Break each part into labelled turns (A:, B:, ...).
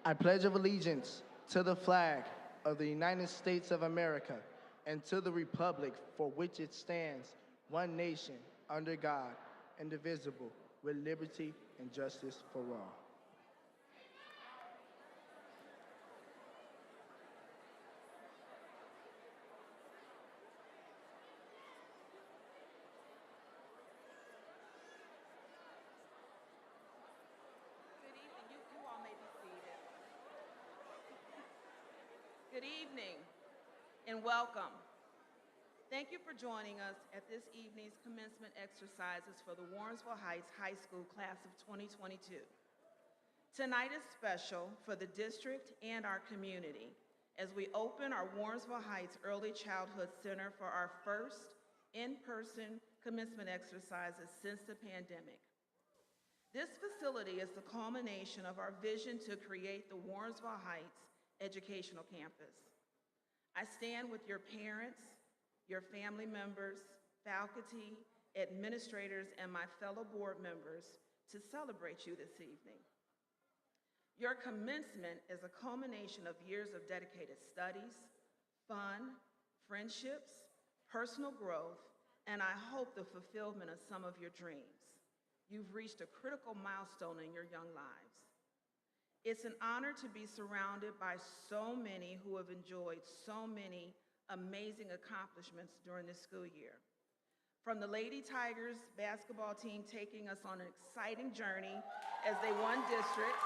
A: I pledge of allegiance to the flag of the United States of America and to the republic for which it stands, one nation, under God, indivisible, with liberty and justice for all.
B: Good evening. You all may be seated. Good evening and welcome. Thank you for joining us at this evening's commencement exercises for the Warrensville Heights High School class of 2022. Tonight is special for the district and our community as we open our Warrensville Heights Early Childhood Center for our first in-person commencement exercises since the pandemic. This facility is the culmination of our vision to create the Warrensville Heights Educational Campus. I stand with your parents, your family members, faculty, administrators, and my fellow board members to celebrate you this evening. Your commencement is a culmination of years of dedicated studies, fun, friendships, personal growth, and I hope the fulfillment of some of your dreams. You've reached a critical milestone in your young lives. It's an honor to be surrounded by so many who have enjoyed so many amazing accomplishments during this school year. From the Lady Tigers basketball team taking us on an exciting journey as they won district,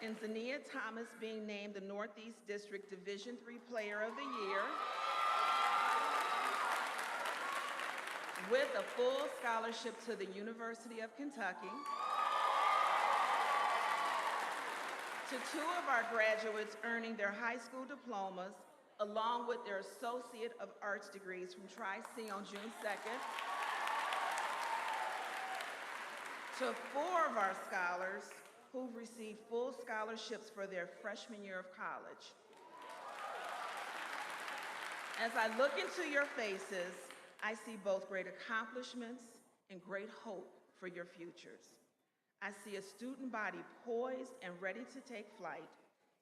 B: and Zania Thomas being named the Northeast District Division III Player of the Year, with a full scholarship to the University of Kentucky, to two of our graduates earning their high school diplomas, along with their Associate of Arts degrees from Tri-C on June 2nd, to four of our scholars who've received full scholarships for their freshman year of college. As I look into your faces, I see both great accomplishments and great hope for your futures. I see a student body poised and ready to take flight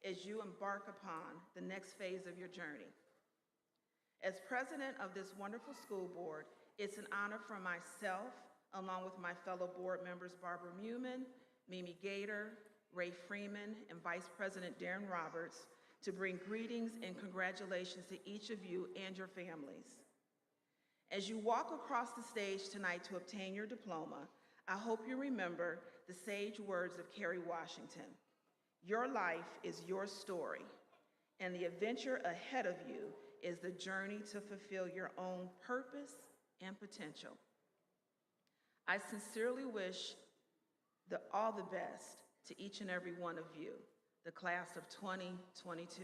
B: as you embark upon the next phase of your journey. As president of this wonderful school board, it's an honor for myself, along with my fellow board members Barbara Mewman, Mimi Gator, Ray Freeman, and Vice President Darren Roberts, to bring greetings and congratulations to each of you and your families. As you walk across the stage tonight to obtain your diploma, I hope you remember the sage words of Kerry Washington. Your life is your story, and the adventure ahead of you is the journey to fulfill your own purpose and potential. I sincerely wish all the best to each and every one of you, the class of 2022.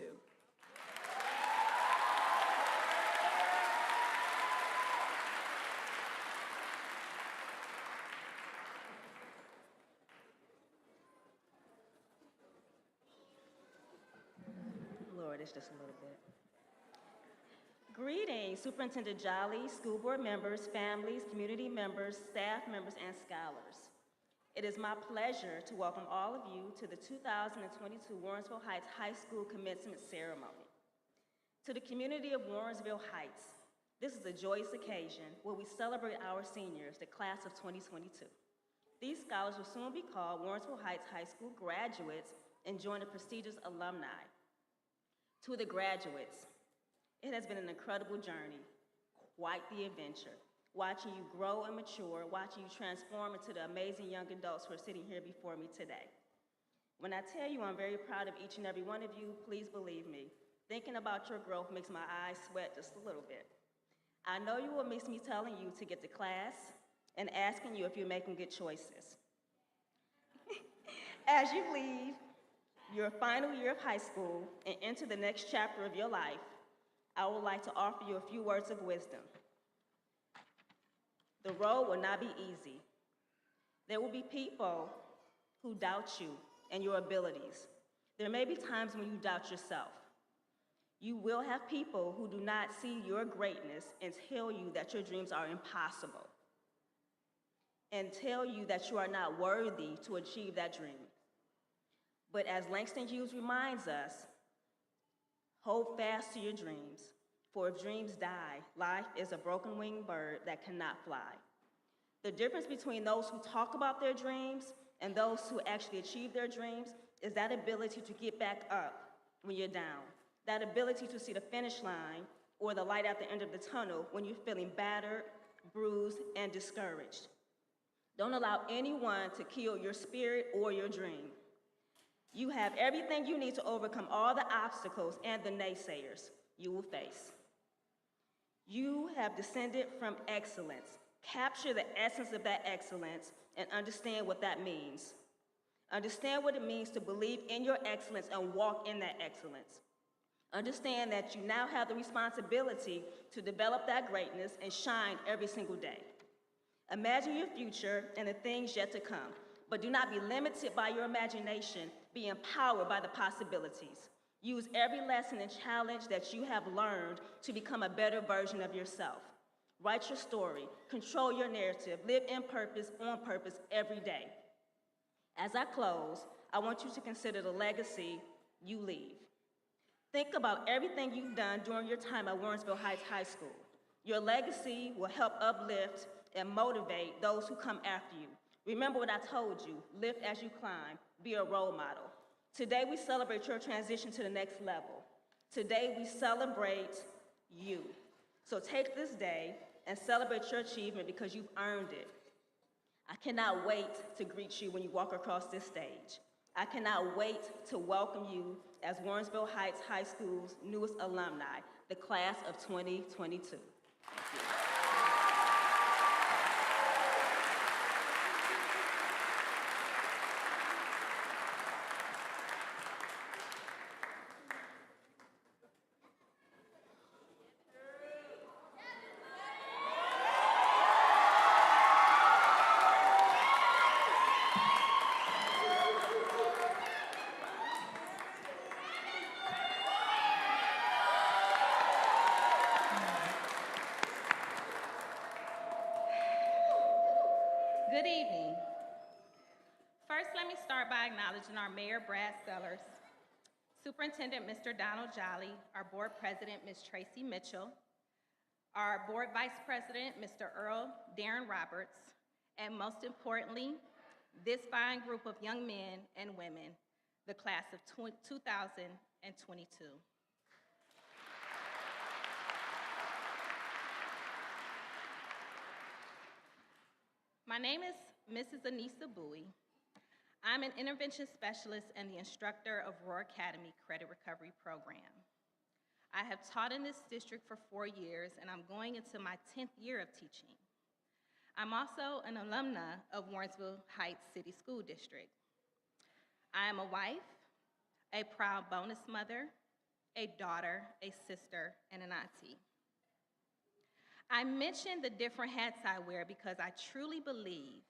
C: Lord, it's just a little bit. Greetings, Superintendent Jolly, school board members, families, community members, staff members, and scholars. It is my pleasure to welcome all of you to the 2022 Warrensville Heights High School Commencement Ceremony. To the community of Warrensville Heights, this is a joyous occasion where we celebrate our seniors, the class of 2022. These scholars will soon be called Warrensville Heights High School graduates and join the prestigious alumni. To the graduates, it has been an incredible journey, quite the adventure, watching you grow and mature, watching you transform into the amazing young adults who are sitting here before me today. When I tell you I'm very proud of each and every one of you, please believe me. Thinking about your growth makes my eyes sweat just a little bit. I know you will miss me telling you to get to class and asking you if you're making good choices. As you leave your final year of high school and enter the next chapter of your life, I would like to offer you a few words of wisdom. The road will not be easy. There will be people who doubt you and your abilities. There may be times when you doubt yourself. You will have people who do not see your greatness and tell you that your dreams are impossible. and tell you that you are not worthy to achieve that dream. But as Langston Hughes reminds us, hold fast to your dreams, for if dreams die, life is a broken-winged bird that cannot fly. The difference between those who talk about their dreams and those who actually achieve their dreams is that ability to get back up when you're down, that ability to see the finish line or the light at the end of the tunnel when you're feeling battered, bruised, and discouraged. Don't allow anyone to kill your spirit or your dream. You have everything you need to overcome all the obstacles and the naysayers you will face. You have descended from excellence. Capture the essence of that excellence and understand what that means. Understand what it means to believe in your excellence and walk in that excellence. Understand that you now have the responsibility to develop that greatness and shine every single day. Imagine your future and the things yet to come, but do not be limited by your imagination. Be empowered by the possibilities. Use every lesson and challenge that you have learned to become a better version of yourself. Write your story, control your narrative, live in purpose, on purpose every day. As I close, I want you to consider the legacy you leave. Think about everything you've done during your time at Warrensville Heights High School. Your legacy will help uplift and motivate those who come after you. Remember what I told you, lift as you climb, be a role model. Today we celebrate your transition to the next level. Today we celebrate you. So take this day and celebrate your achievement because you've earned it. I cannot wait to greet you when you walk across this stage. I cannot wait to welcome you as Warrensville Heights High School's newest alumni, the class of 2022.
D: Good evening. First, let me start by acknowledging our Mayor, Brad Sellers, Superintendent, Mr. Donald Jolly, our Board President, Ms. Tracy Mitchell, our Board Vice President, Mr. Earl Darren Roberts, and most importantly, this fine group of young men and women, the class of 2022. My name is Mrs. Anissa Bowie. I'm an intervention specialist and the instructor of Roar Academy Credit Recovery Program. I have taught in this district for 4 years, and I'm going into my 10th year of teaching. I'm also an alumna of Warrensville Heights City School District. I am a wife, a proud bonus mother, a daughter, a sister, and an auntie. I mention the different hats I wear because I truly believe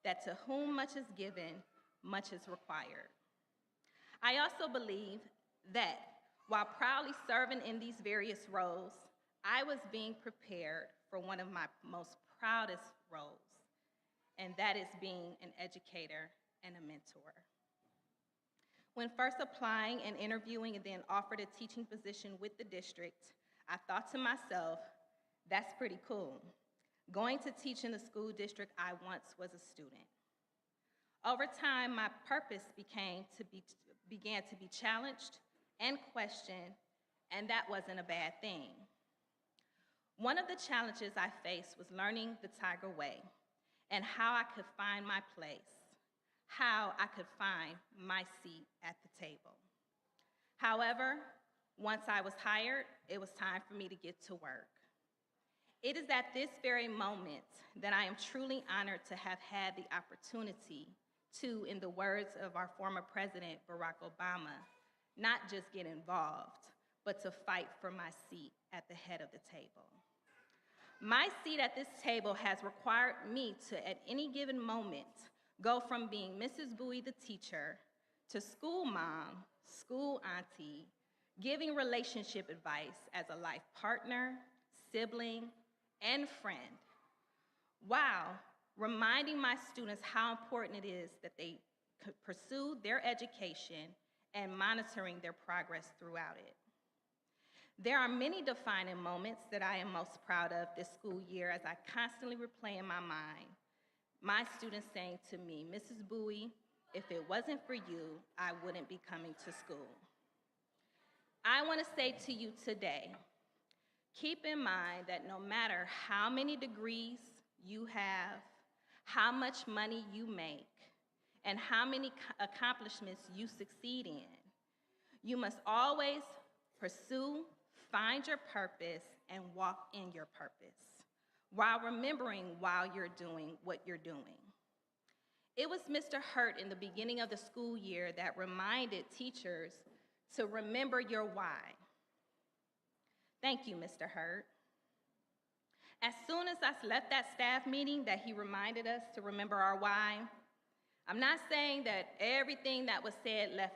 D: that to whom much is given, much is required. I also believe that while proudly serving in these various roles, I was being prepared for one of my most proudest roles, and that is being an educator and a mentor. When first applying and interviewing and then offered a teaching position with the district, I thought to myself, that's pretty cool. Going to teach in the school district I once was a student. Over time, my purpose began to be challenged and questioned, and that wasn't a bad thing. One of the challenges I faced was learning the Tiger Way and how I could find my place, how I could find my seat at the table. However, once I was hired, it was time for me to get to work. It is at this very moment that I am truly honored to have had the opportunity to, in the words of our former president, Barack Obama, not just get involved, but to fight for my seat at the head of the table. My seat at this table has required me to, at any given moment, go from being Mrs. Bowie the teacher to school mom, school auntie, giving relationship advice as a life partner, sibling, and friend, while reminding my students how important it is that they pursue their education and monitoring their progress throughout it. There are many defining moments that I am most proud of this school year as I constantly replay in my mind my students saying to me, "Mrs. Bowie, if it wasn't for you, I wouldn't be coming to school." I want to say to you today, keep in mind that no matter how many degrees you have, how much money you make, and how many accomplishments you succeed in, you must always pursue, find your purpose, and walk in your purpose while remembering while you're doing what you're doing. It was Mr. Hurt in the beginning of the school year that reminded teachers to remember your why. Thank you, Mr. Hurt. As soon as I left that staff meeting that he reminded us to remember our why, I'm not saying that everything that was said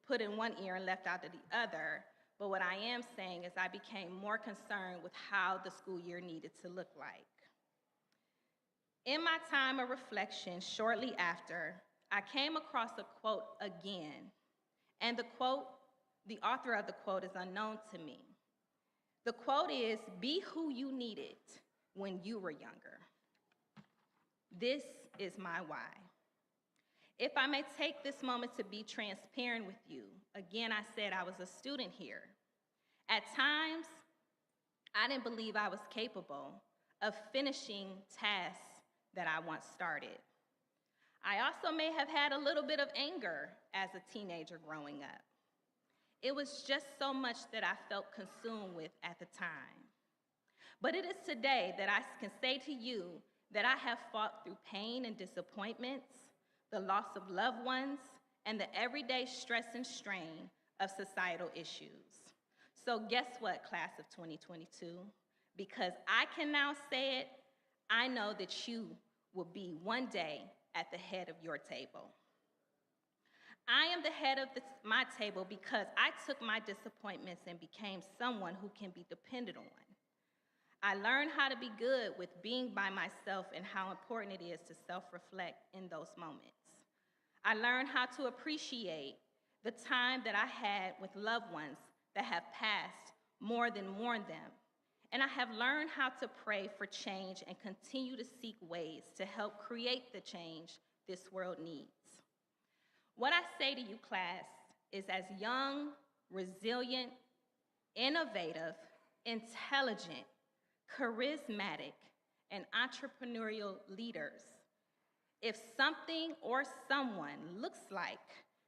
D: put in one ear and left out of the other, but what I am saying is I became more concerned with how the school year needed to look like. In my time of reflection shortly after, I came across a quote again, and the author of the quote is unknown to me. The quote is, "Be who you needed when you were younger." This is my why. If I may take this moment to be transparent with you, again, I said I was a student here. At times, I didn't believe I was capable of finishing tasks that I once started. I also may have had a little bit of anger as a teenager growing up. It was just so much that I felt consumed with at the time. But it is today that I can say to you that I have fought through pain and disappointments, the loss of loved ones, and the everyday stress and strain of societal issues. So guess what, class of 2022? Because I can now say it, I know that you will be one day at the head of your table. I am the head of my table because I took my disappointments and became someone who can be depended on. I learned how to be good with being by myself and how important it is to self-reflect in those moments. I learned how to appreciate the time that I had with loved ones that have passed more than mourn them. And I have learned how to pray for change and continue to seek ways to help create the change this world needs. What I say to you, class, is as young, resilient, innovative, intelligent, charismatic, and entrepreneurial leaders, if something or someone looks like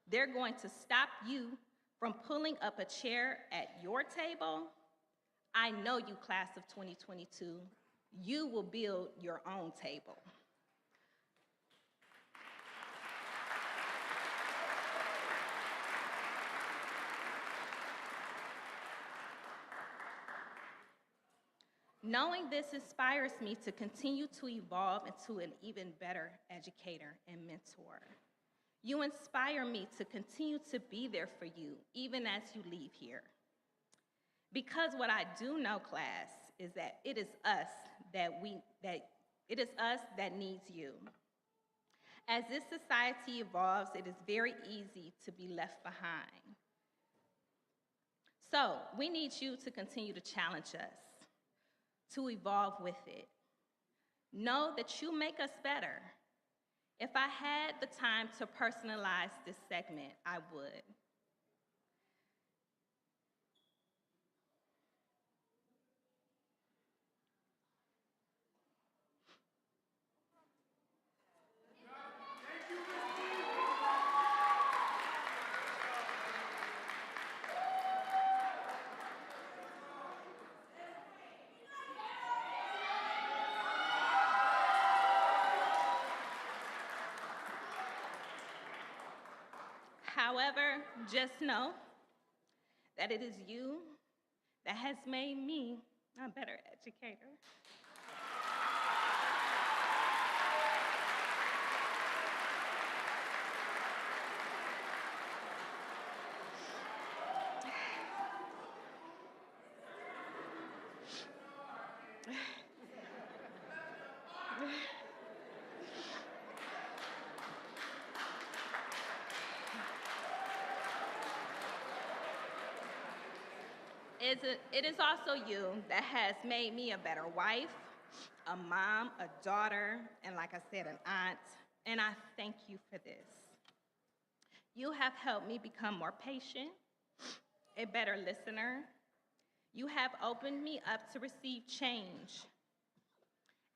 D: they're going to stop you from pulling up a chair at your table, I know you, class of 2022, you will build your own table. Knowing this inspires me to continue to evolve into an even better educator and mentor. You inspire me to continue to be there for you, even as you leave here. Because what I do know, class, is that it is us that needs you. As this society evolves, it is very easy to be left behind. So we need you to continue to challenge us, to evolve with it. Know that you make us better. If I had the time to personalize this segment, I would. However, just know that it is you that has made me a better educator. it is also you that has made me a better wife, a mom, a daughter, and like I said, an aunt, and I thank you for this. You have helped me become more patient, a better listener. You have opened me up to receive change,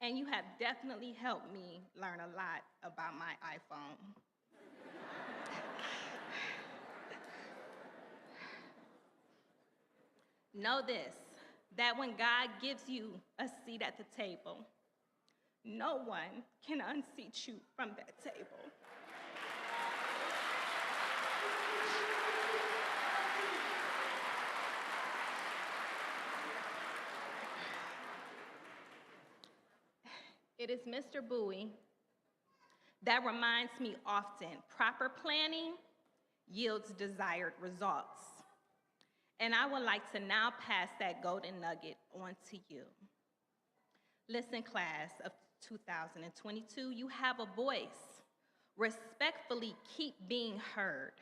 D: and you have definitely helped me learn a lot about my iPhone. Know this, that when God gives you a seat at the table, no one can unseat you from that table. It is Mr. Bowie that reminds me often, proper planning yields desired results. And I would like to now pass that golden nugget on to you. Listen, class of 2022, you have a voice. Respectfully keep being heard.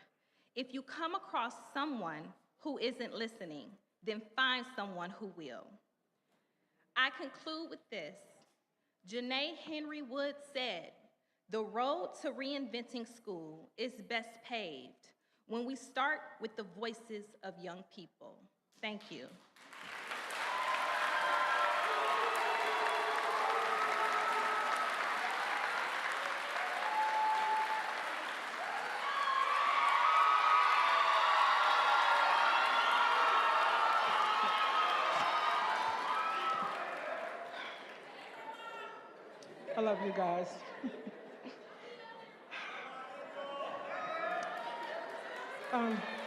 D: If you come across someone who isn't listening, then find someone who will. I conclude with this. Janae Henry Wood said, "The road to reinventing school is best paved when we start with the voices of young people." Thank you.
E: I love you guys.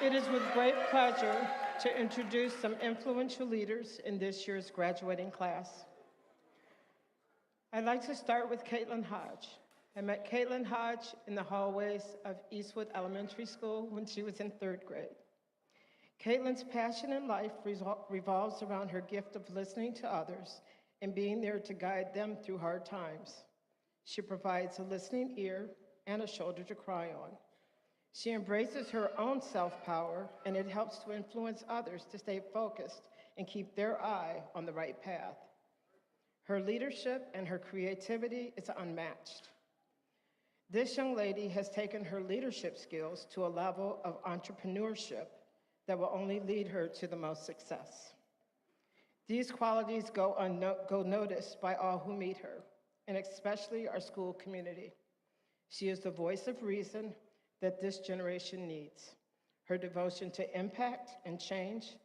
E: It is with great pleasure to introduce some influential leaders in this year's graduating class. I'd like to start with Caitlin Hodge. I met Caitlin Hodge in the hallways of Eastwood Elementary School when she was in 3rd grade. Caitlin's passion in life revolves around her gift of listening to others and being there to guide them through hard times. She provides a listening ear and a shoulder to cry on. She embraces her own self-power, and it helps to influence others to stay focused and keep their eye on the right path. Her leadership and her creativity is unmatched. This young lady has taken her leadership skills to a level of entrepreneurship that will only lead her to the most success. These qualities go noticed by all who meet her, and especially our school community. She is the voice of reason that this generation needs. Her devotion to impact and change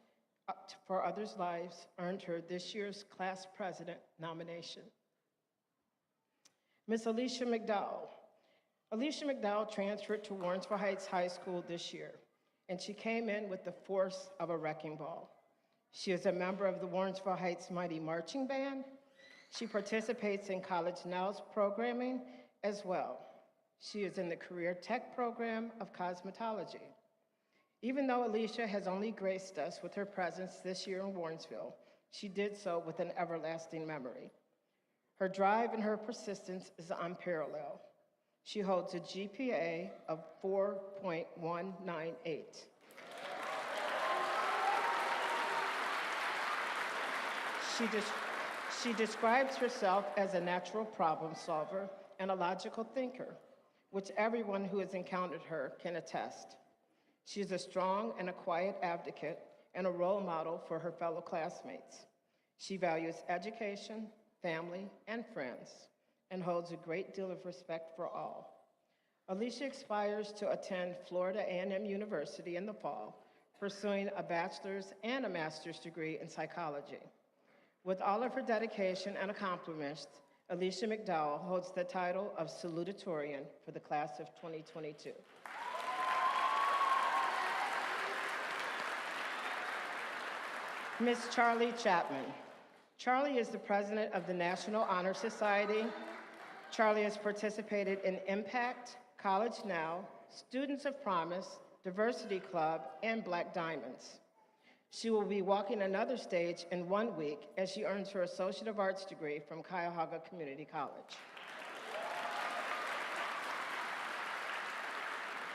E: for others' lives earned her this year's class president nomination. Ms. Alicia Mcdowell. Alicia McDowell transferred to Warrensville Heights High School this year, and she came in with the force of a wrecking ball. She is a member of the Warrensville Heights Mighty Marching Band. She participates in College Now's programming as well. She is in the Career Tech program of cosmetology. Even though Alicia has only graced us with her presence this year in Warrensville, she did so with an everlasting memory. Her drive and her persistence is unparalleled. She holds a GPA of 4.198. She describes herself as a natural problem solver and a logical thinker, which everyone who has encountered her can attest. She is a strong and a quiet advocate and a role model for her fellow classmates. She values education, family, and friends, and holds a great deal of respect for all. Alicia aspires to attend Florida A&M University in the fall, pursuing a bachelor's and a master's degree in psychology. With all of her dedication and accomplishments, Alicia Mcdowell holds the title of Salutatorian for the class of 2022. Ms. Charlie Chapman. Charlie is the president of the National Honor Society. Charlie has participated in Impact, College Now, Students of Promise, Diversity Club, and Black Diamonds. She will be walking another stage in 1 week as she earns her Associate of Arts degree from Cuyahoga Community College.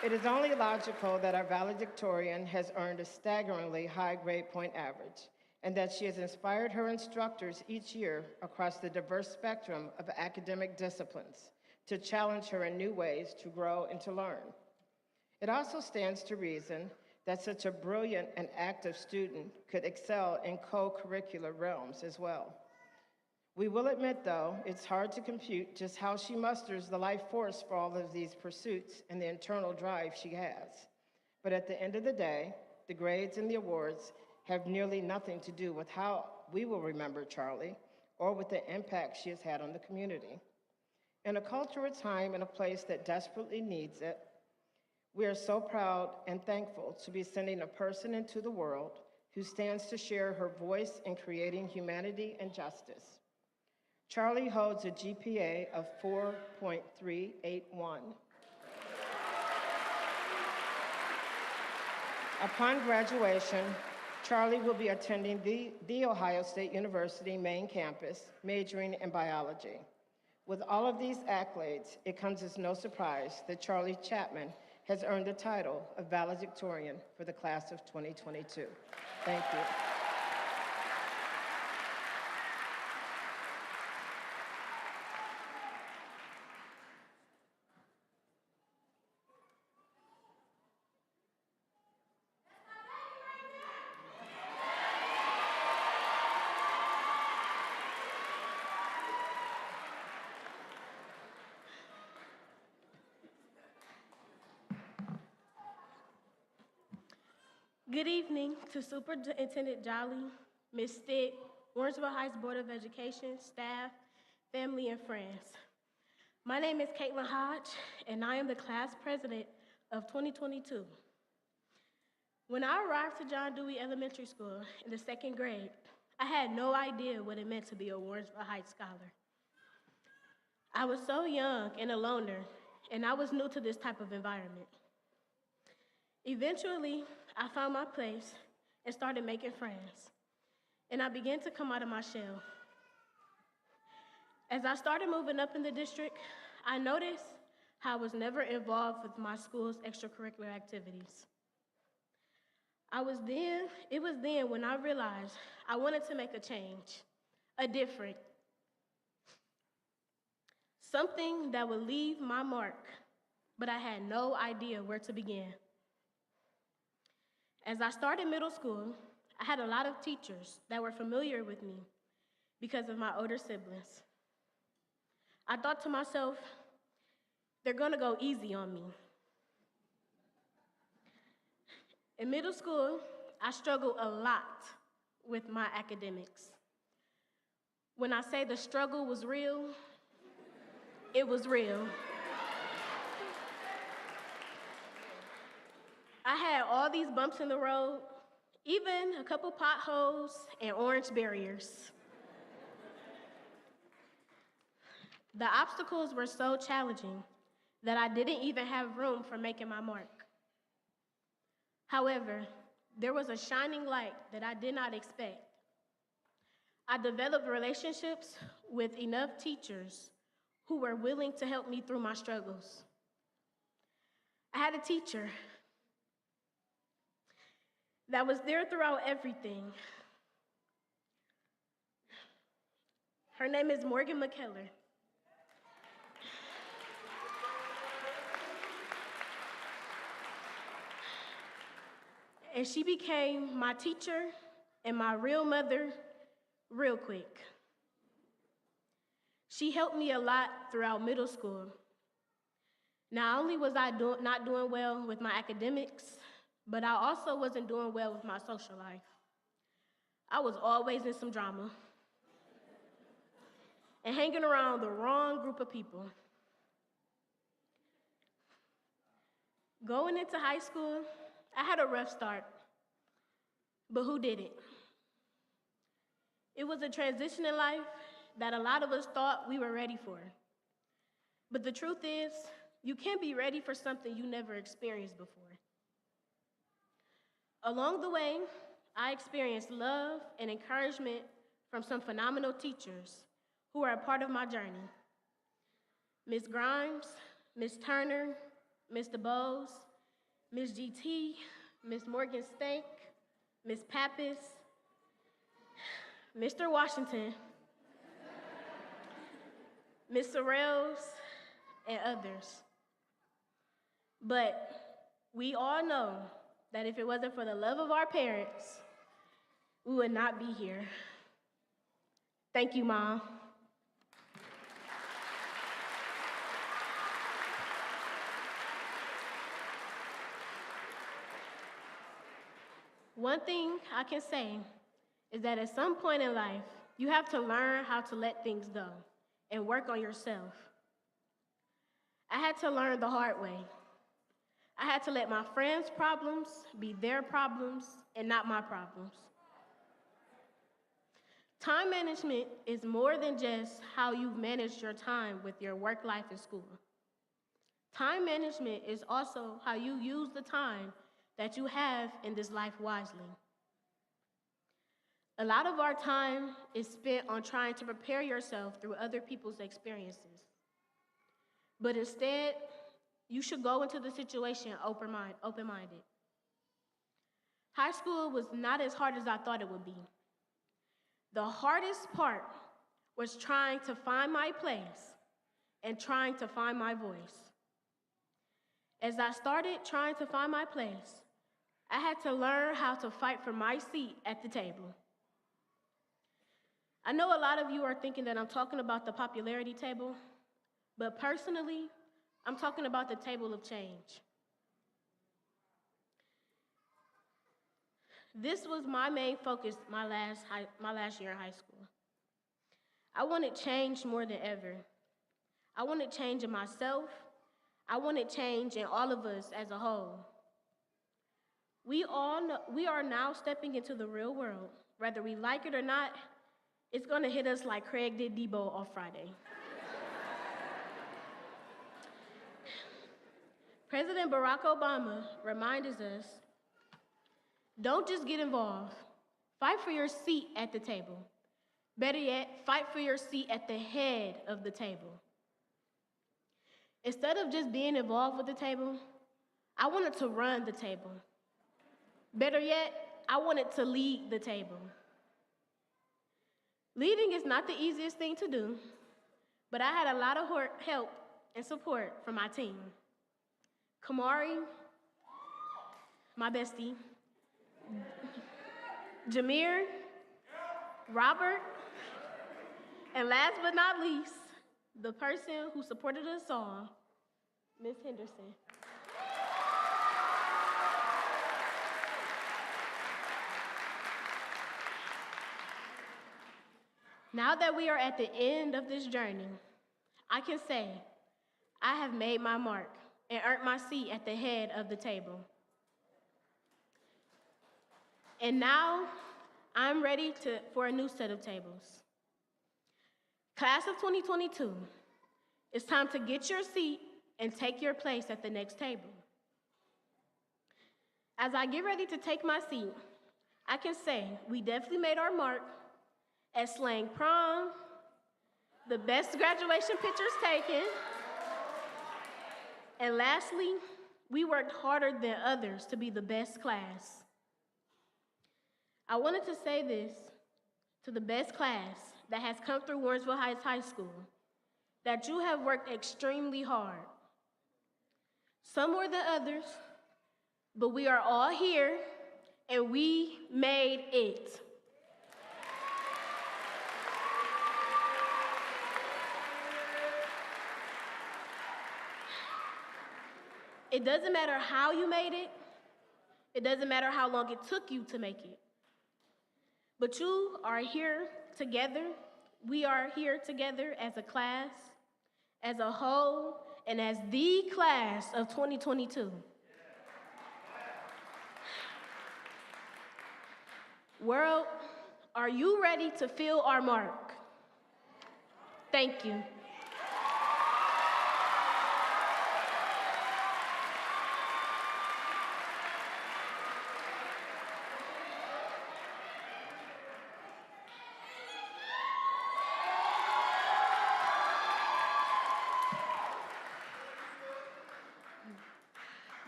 E: It is only logical that our valedictorian has earned a staggeringly high grade point average. and that she has inspired her instructors each year across the diverse spectrum of academic disciplines to challenge her in new ways to grow and to learn. It also stands to reason that such a brilliant and active student could excel in co-curricular realms as well. We will admit, though, it's hard to compute just how she musters the life force for all of these pursuits and the internal drive she has. But at the end of the day, the grades and the awards have nearly nothing to do with how we will remember Charlie or with the impact she has had on the community. In a culture, a time, and a place that desperately needs it, we are so proud and thankful to be sending a person into the world who stands to share her voice in creating humanity and justice. Charlie holds a GPA of 4.381. Upon graduation, Charlie will be attending the Ohio State University main campus, majoring in biology. With all of these accolades, it comes as no surprise that Charlie Chapman has earned the title of Valedictorian for the class of 2022. Thank you.
F: Good evening to Superintendent Jolly, Ms. Stitt, Warrensville Heights Board of Education, staff, family, and friends. My name is Caitlin Hodge, and I am the class president of 2022. When I arrived to John Dewey Elementary School in the 2nd grade, I had no idea what it meant to be a Warrensville Heights scholar. I was so young and a loner, and I was new to this type of environment. Eventually, I found my place and started making friends, and I began to come out of my shell. As I started moving up in the district, I noticed how I was never involved with my school's extracurricular activities. It was then when I realized I wanted to make a change, something that would leave my mark, but I had no idea where to begin. As I started middle school, I had a lot of teachers that were familiar with me because of my older siblings. I thought to myself, they're gonna go easy on me. In middle school, I struggled a lot with my academics. When I say the struggle was real, it was real. I had all these bumps in the road, even a couple potholes and orange barriers. The obstacles were so challenging that I didn't even have room for making my mark. However, there was a shining light that I did not expect. I developed relationships with enough teachers who were willing to help me through my struggles. I had a teacher that was there throughout everything. Her name is Morgan McKellar. And she became my teacher and my real mother real quick. She helped me a lot throughout middle school. Not only was I not doing well with my academics, but I also wasn't doing well with my social life. I was always in some drama and hanging around the wrong group of people. Going into high school, I had a rough start, but who didn't? It was a transition in life that a lot of us thought we were ready for. But the truth is, you can't be ready for something you never experienced before. Along the way, I experienced love and encouragement from some phenomenal teachers who are a part of my journey. Ms. Grimes, Ms. Turner, Mr. Bowes, Ms. GT, Ms. Morgan Stank, Ms. Pappas, Mr. Washington, Ms. Sorrells, and others. But we all know that if it wasn't for the love of our parents, we would not be here. Thank you, Mom. One thing I can say is that at some point in life, you have to learn how to let things go and work on yourself. I had to learn the hard way. I had to let my friends' problems be their problems and not my problems. Time management is more than just how you've managed your time with your work life and school. Time management is also how you use the time that you have in this life wisely. A lot of our time is spent on trying to prepare yourself through other people's experiences. But instead, you should go into the situation open-minded. High school was not as hard as I thought it would be. The hardest part was trying to find my place and trying to find my voice. As I started trying to find my place, I had to learn how to fight for my seat at the table. I know a lot of you are thinking that I'm talking about the popularity table, but personally, I'm talking about the table of change. This was my main focus my last year in high school. I wanted change more than ever. I wanted change in myself. I wanted change in all of us as a whole. We are now stepping into the real world. Whether we like it or not, it's gonna hit us like Craig did Debo on Friday. President Barack Obama reminds us, don't just get involved. Fight for your seat at the table. Better yet, fight for your seat at the head of the table. Instead of just being involved with the table, I wanted to run the table. Better yet, I wanted to lead the table. Leading is not the easiest thing to do, but I had a lot of help and support from my team. Kamari, my bestie, Jameer, Robert, and last but not least, the person who supported us all, Ms. Henderson. Now that we are at the end of this journey, I can say I have made my mark and earned my seat at the head of the table. And now I'm ready for a new set of tables. Class of 2022, it's time to get your seat and take your place at the next table. As I get ready to take my seat, I can say we definitely made our mark at slaying prom, the best graduation pictures taken, and lastly, we worked harder than others to be the best class. I wanted to say this to the best class that has come through Warrensville Heights High School, that you have worked extremely hard. Some more than others, but we are all here and we made it. It doesn't matter how you made it. It doesn't matter how long it took you to make it. But you are here together. We are here together as a class, as a whole, and as the class of 2022. World, are you ready to feel our mark? Thank you.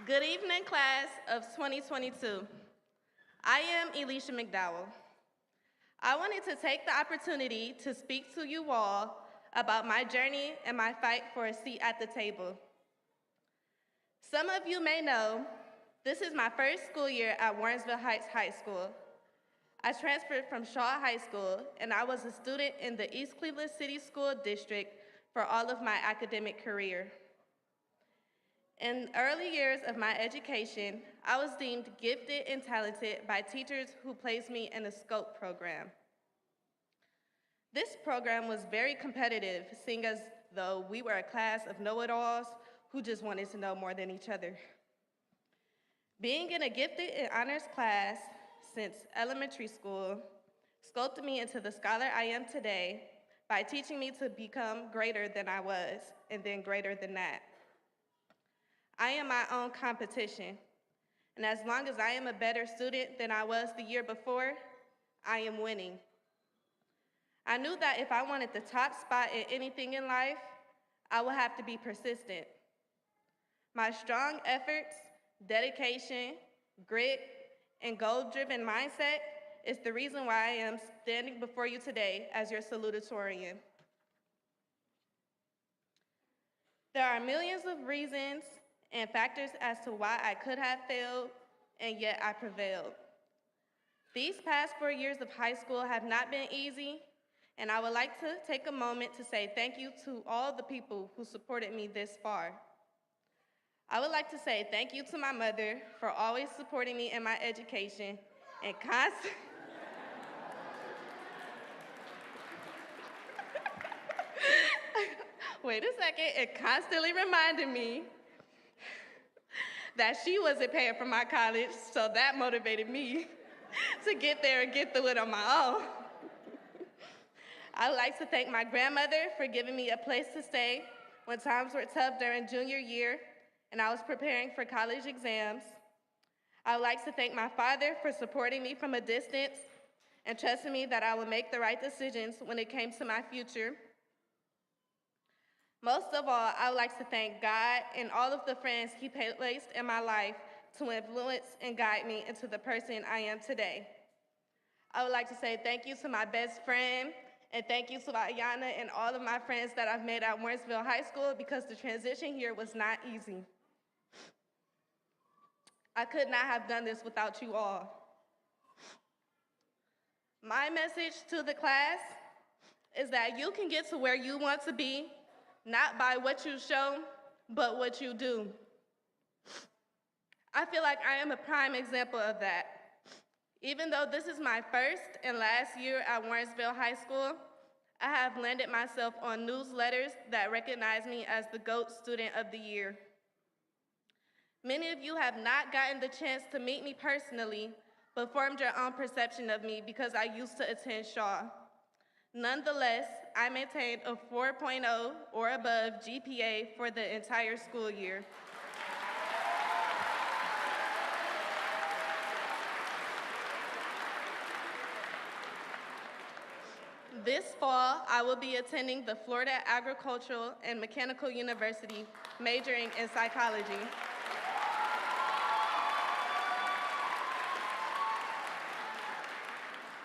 G: Good evening, class of 2022. I am Alicia Mcdowell. I wanted to take the opportunity to speak to you all about my journey and my fight for a seat at the table. Some of you may know, this is my first school year at Warrensville Heights High School. I transferred from Shaw High School, and I was a student in the East Cleveland City School District for all of my academic career. In early years of my education, I was deemed gifted and talented by teachers who placed me in a SCOPE program. This program was very competitive, seeing as though we were a class of know-it-alls who just wanted to know more than each other. Being in a gifted and honors class since elementary school sculpted me into the scholar I am today by teaching me to become greater than I was, and then greater than that. I am my own competition, and as long as I am a better student than I was the year before, I am winning. I knew that if I wanted the top spot in anything in life, I would have to be persistent. My strong efforts, dedication, grit, and goal-driven mindset is the reason why I am standing before you today as your salutatorian. There are millions of reasons and factors as to why I could have failed, and yet I prevailed. These past 4 years of high school have not been easy, and I would like to take a moment to say thank you to all the people who supported me this far. I would like to say thank you to my mother for always supporting me in my education and wait a second, and constantly reminding me that she wasn't paying for my college, so that motivated me to get there and get through it on my own. I would like to thank my grandmother for giving me a place to stay when times were tough during junior year and I was preparing for college exams. I would like to thank my father for supporting me from a distance and trusting me that I would make the right decisions when it came to my future. Most of all, I would like to thank God and all of the friends He placed in my life to influence and guide me into the person I am today. I would like to say thank you to my best friend, and thank you to Ayana and all of my friends that I've made at Warrensville High School, because the transition here was not easy. I could not have done this without you all. My message to the class is that you can get to where you want to be, not by what you show, but what you do. I feel like I am a prime example of that. Even though this is my first and last year at Warrensville High School, I have landed myself on newsletters that recognize me as the GOAT Student of the Year. Many of you have not gotten the chance to meet me personally, but formed your own perception of me because I used to attend Shaw. Nonetheless, I maintained a 4.0 or above GPA for the entire school year. This fall, I will be attending the Florida Agricultural and Mechanical University, majoring in psychology.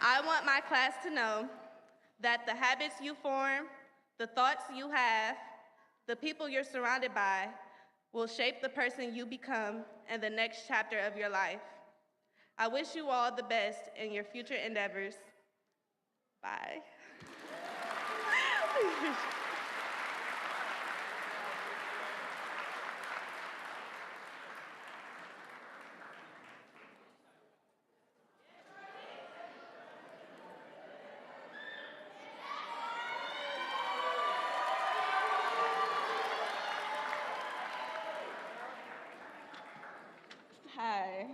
G: I want my class to know that the habits you form, the thoughts you have, the people you're surrounded by will shape the person you become in the next chapter of your life. I wish you all the best in your future endeavors. Bye.
H: Hi.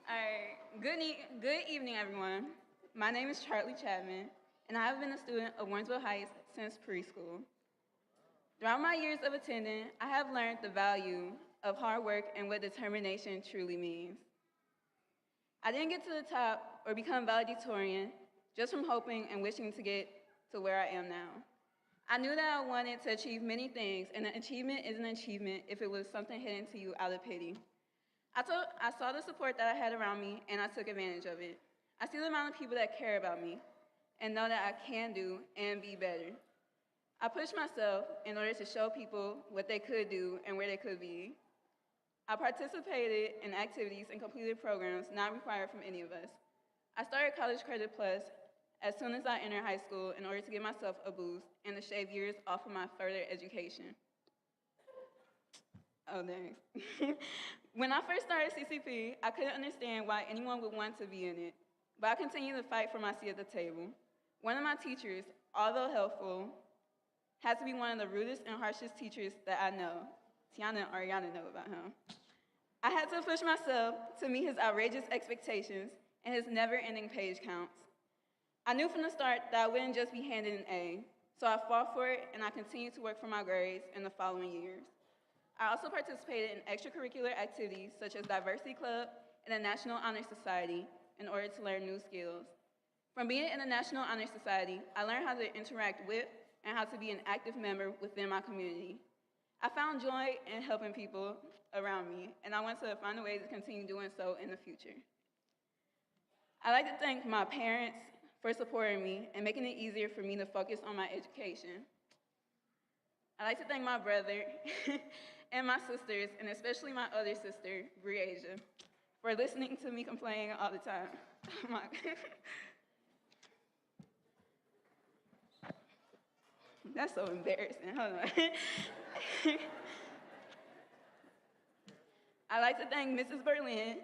H: All right. Good evening, everyone. My name is Charlie Chapman, and I have been a student of Warrensville Heights since preschool. Throughout my years of attending, I have learned the value of hard work and what determination truly means. I didn't get to the top or become valedictorian just from hoping and wishing to get to where I am now. I knew that I wanted to achieve many things, and an achievement is an achievement if it was something hidden to you out of pity. I saw the support that I had around me, and I took advantage of it. I see the amount of people that care about me and know that I can do and be better. I push myself in order to show people what they could do and where they could be. I participated in activities and completed programs not required from any of us. I started College Credit Plus as soon as I entered high school in order to give myself a boost and to shave years off of my further education. Oh, dang. When I first started CCP, I couldn't understand why anyone would want to be in it, but I continued to fight for my seat at the table. One of my teachers, although helpful, had to be one of the rudest and harshest teachers that I know. Tiana and Ariana know about him. I had to push myself to meet his outrageous expectations and his never-ending page counts. I knew from the start that I wouldn't just be handed an A, so I fought for it and I continued to work for my grades in the following years. I also participated in extracurricular activities such as Diversity Club and the National Honor Society in order to learn new skills. From being in the National Honor Society, I learned how to interact with and how to be an active member within my community. I found joy in helping people around me, and I want to find a way to continue doing so in the future. I'd like to thank my parents for supporting me and making it easier for me to focus on my education. I'd like to thank my brother and my sisters, and especially my other sister, Breasia, for listening to me complain all the time. That's so embarrassing, hold on. I'd like to thank Mrs. Berlin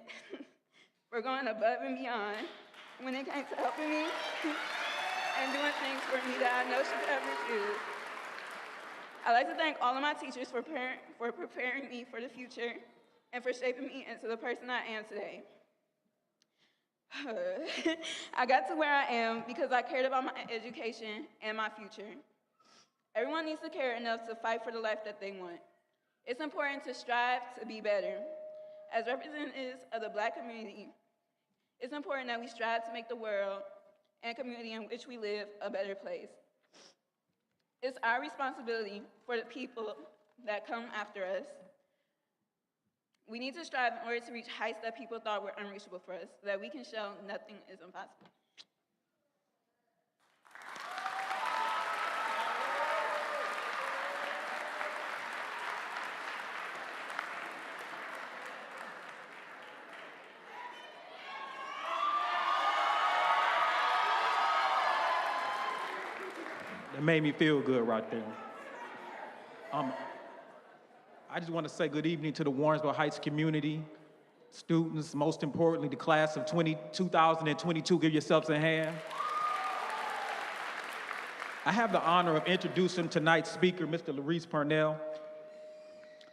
H: for going above and beyond when it came to helping me and doing things for me that I know she could have refused. I'd like to thank all of my teachers for preparing me for the future and for shaping me into the person I am today. I got to where I am because I cared about my education and my future. Everyone needs to care enough to fight for the life that they want. It's important to strive to be better. As representatives of the Black community, it's important that we strive to make the world and community in which we live a better place. It's our responsibility for the people that come after us. We need to strive in order to reach heights that people thought were unreachable for us, so that we can show nothing is impossible.
I: That made me feel good right there. I just want to say good evening to the Warrensville Heights community, students, most importantly, the class of 2022. Give yourselves a hand. I have the honor of introducing tonight's speaker, Mr. Laurice Parnell.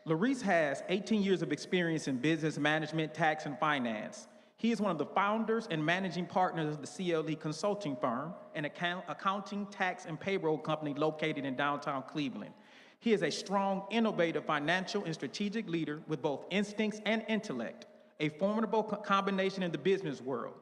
I: Laurice has 18 years of experience in business management, tax, and finance. He is one of the founders and managing partners of the CLE consulting firm, an accounting, tax, and payroll company located in downtown Cleveland. He is a strong, innovative financial and strategic leader with both instincts and intellect, a formidable combination in the business world.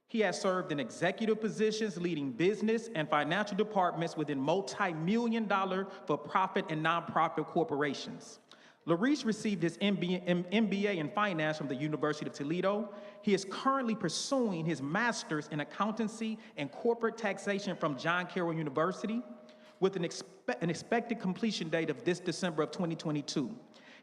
I: He has served in executive positions leading business and financial departments within multi-million-dollar for-profit and nonprofit corporations. Laurice received his MBA in finance from the University of Toledo. He is currently pursuing his master's in accountancy and corporate taxation from John Carroll University with an expected completion date of this December of 2022.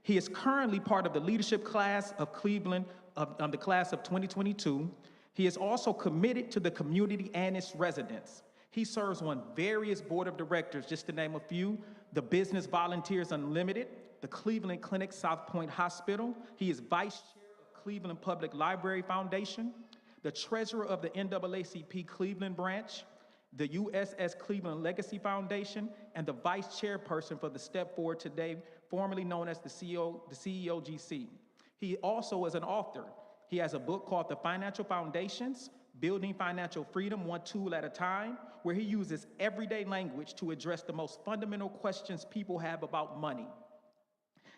I: He is currently part of the leadership class of Cleveland, of the class of 2022. He is also committed to the community and its residents. He serves on various board of directors, just to name a few: the Business Volunteers Unlimited, the Cleveland Clinic South Point Hospital. He is vice chair of Cleveland Public Library Foundation, the treasurer of the NAACP Cleveland branch, the USS Cleveland Legacy Foundation, and the vice chairperson for the Step Forward Today, formerly known as the CEOGC. He also is an author. He has a book called The Financial Foundations, Building Financial Freedom One Tool at a Time, where he uses everyday language to address the most fundamental questions people have about money.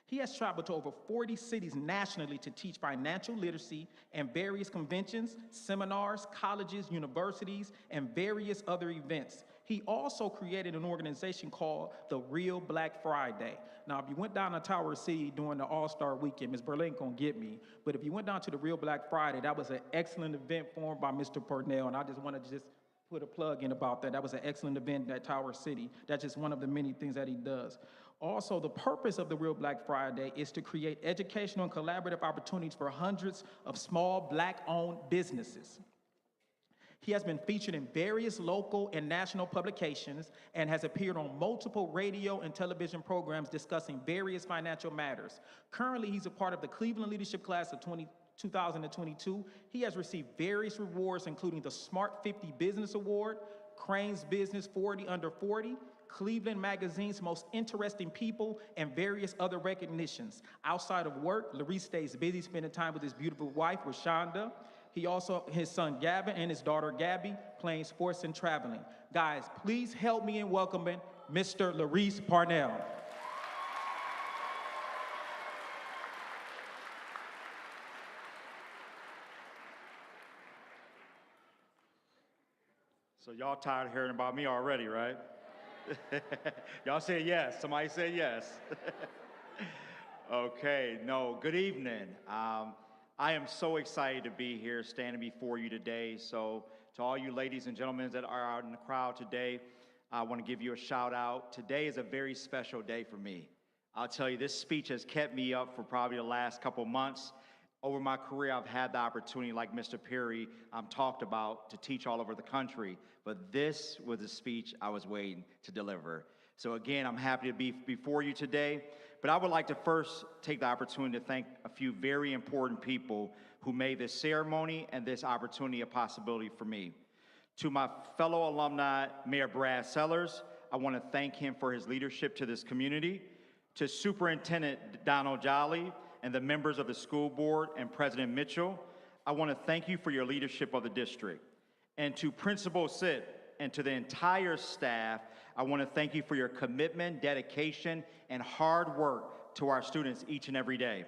I: He has traveled to over 40 cities nationally to teach financial literacy and various conventions, seminars, colleges, universities, and various other events. He also created an organization called the Real Black Friday. Now, if you went down to Tower C during the All-Star Weekend, Ms. Berlin gonna get me, but if you went down to the Real Black Friday, that was an excellent event formed by Mr. Parnell, and I just wanted to just put a plug in about that. That was an excellent event at Tower City. That's just one of the many things that he does. Also, the purpose of the Real Black Friday is to create educational and collaborative opportunities for hundreds of small Black-owned businesses. He has been featured in various local and national publications and has appeared on multiple radio and television programs discussing various financial matters. Currently, he's a part of the Cleveland Leadership Class of 2022. He has received various rewards, including the Smart 50 Business Award, Crane's Business 40 Under 40, Cleveland Magazine's Most Interesting People, and various other recognitions. Outside of work, Laurice stays busy spending time with his beautiful wife, Rashonda. He also, his son Gavin and his daughter Gabby, playing sports and traveling. Guys, please help me in welcoming Mr. Laurice Parnell.
J: So y'all tired of hearing about me already, right? Y'all say yes. Somebody say yes. Okay, no, good evening. I am so excited to be here standing before you today. So to all you ladies and gentlemen that are out in the crowd today, I want to give you a shout out. Today is a very special day for me. I'll tell you, this speech has kept me up for probably the last couple months. Over my career, I've had the opportunity, like Mr. Perry talked about, to teach all over the country. But this was a speech I was waiting to deliver. So again, I'm happy to be before you today. But I would like to first take the opportunity to thank a few very important people who made this ceremony and this opportunity a possibility for me. To my fellow alumni, Mayor Brad Sellers, I want to thank him for his leadership to this community. To Superintendent Donald Jolly and the members of the school board and President Mitchell, I want to thank you for your leadership of the district. And to Principal Sid and to the entire staff, I want to thank you for your commitment, dedication, and hard work to our students each and every day.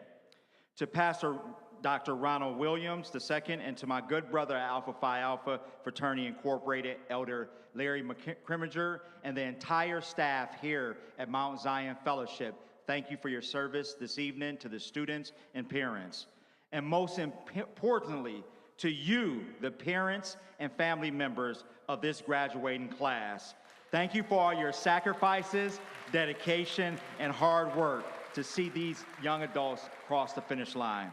J: To Pastor Dr. Ronald Williams II, and to my good brother at Alpha Phi Alpha Fraternity Incorporated, Elder Larry McCrimminger, and the entire staff here at Mount Zion Fellowship, thank you for your service this evening to the students and parents. And most importantly, to you, the parents and family members of this graduating class. Thank you for all your sacrifices, dedication, and hard work to see these young adults cross the finish line.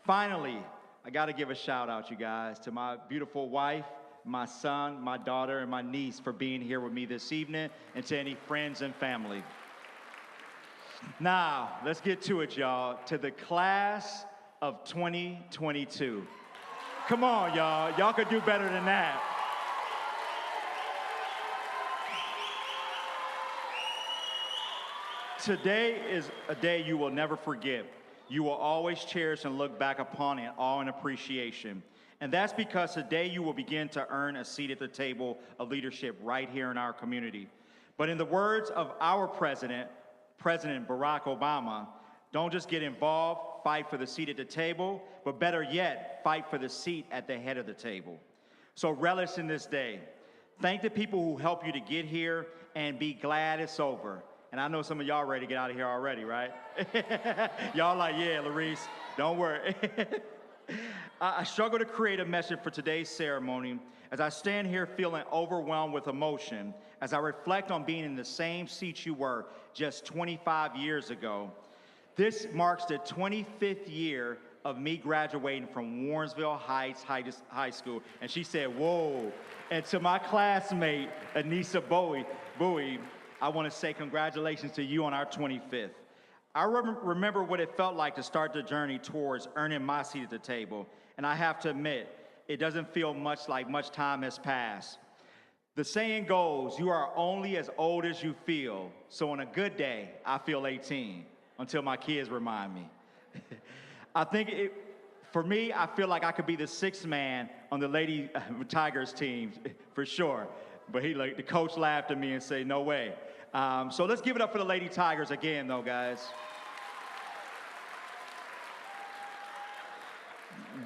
J: Finally, I gotta give a shout out, you guys, to my beautiful wife, my son, my daughter, and my niece for being here with me this evening, and to any friends and family. Now, let's get to it, y'all. To the class of 2022. Come on, y'all. Y'all could do better than that. Today is a day you will never forget. You will always cherish and look back upon in awe and appreciation. And that's because today you will begin to earn a seat at the table of leadership right here in our community. But in the words of our President Barack Obama, don't just get involved, fight for the seat at the table, but better yet, fight for the seat at the head of the table. So relish in this day. Thank the people who helped you to get here, and be glad it's over. And I know some of y'all ready to get out of here already, right? Y'all like, yeah, Laurice, don't worry. I struggle to create a message for today's ceremony as I stand here feeling overwhelmed with emotion as I reflect on being in the same seat you were just 25 years ago. This marks the 25th year of me graduating from Warrensville Heights High School. And she said, whoa. And to my classmate, Anissa Bowie, I want to say congratulations to you on our 25th. I remember what it felt like to start the journey towards earning my seat at the table. And I have to admit, it doesn't feel much like much time has passed. The saying goes, you are only as old as you feel. So on a good day, I feel 18, until my kids remind me. For me, I feel like I could be the sixth man on the Lady Tigers team, for sure. But the coach laughed at me and said, no way. So let's give it up for the Lady Tigers again, though, guys.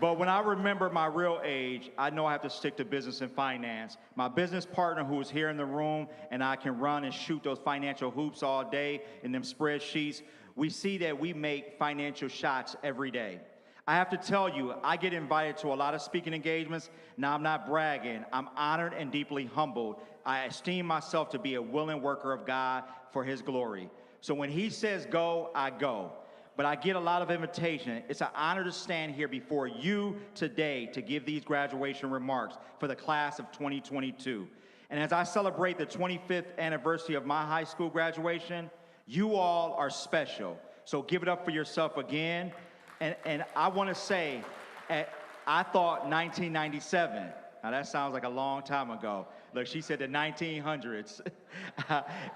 J: But when I remember my real age, I know I have to stick to business and finance. My business partner who is here in the room, and I can run and shoot those financial hoops all day in them spreadsheets, we see that we make financial shots every day. I have to tell you, I get invited to a lot of speaking engagements. Now, I'm not bragging. I'm honored and deeply humbled. I esteem myself to be a willing worker of God for his glory. So when he says go, I go. But I get a lot of invitation. It's an honor to stand here before you today to give these graduation remarks for the class of 2022. And as I celebrate the 25th anniversary of my high school graduation, you all are special. So give it up for yourself again. And I want to say, I thought 1997. Now that sounds like a long time ago. Look, she said the 1900s.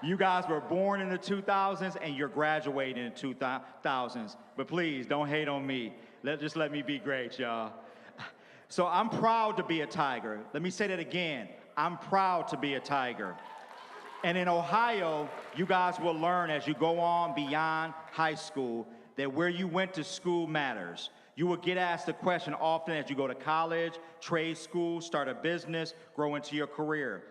J: You guys were born in the 2000s and you're graduating in the 2000s. But please, don't hate on me. Just let me be great, y'all. So I'm proud to be a Tiger. Let me say that again. I'm proud to be a Tiger. And in Ohio, you guys will learn as you go on beyond high school that where you went to school matters. You will get asked the question often as you go to college, trade school, start a business, grow into your career.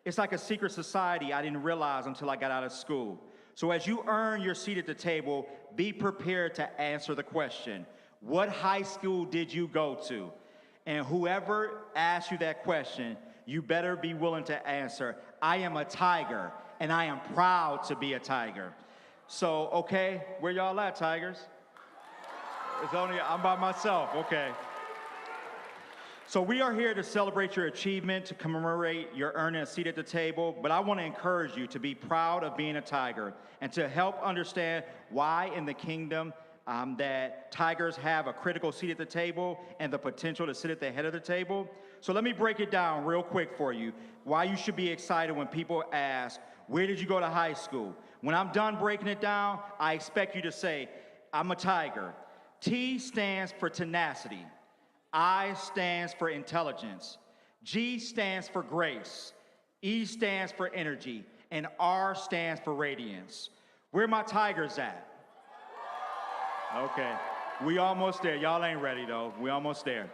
J: It's like a secret society I didn't realize until I got out of school. So as you earn your seat at the table, be prepared to answer the question, what high school did you go to? And whoever asks you that question, you better be willing to answer, I am a Tiger, and I am proud to be a Tiger. So, okay, where y'all at, Tigers? It's only, I'm by myself, okay. So we are here to celebrate your achievement, to commemorate your earning a seat at the table, but I want to encourage you to be proud of being a Tiger and to help understand why in the kingdom that Tigers have a critical seat at the table and the potential to sit at the head of the table. So let me break it down real quick for you, why you should be excited when people ask, where did you go to high school? When I'm done breaking it down, I expect you to say, I'm a Tiger. T stands for tenacity. I stands for intelligence. G stands for grace. E stands for energy. And R stands for radiance. Where my Tigers at? Okay, we almost there. Y'all ain't ready though. We almost there.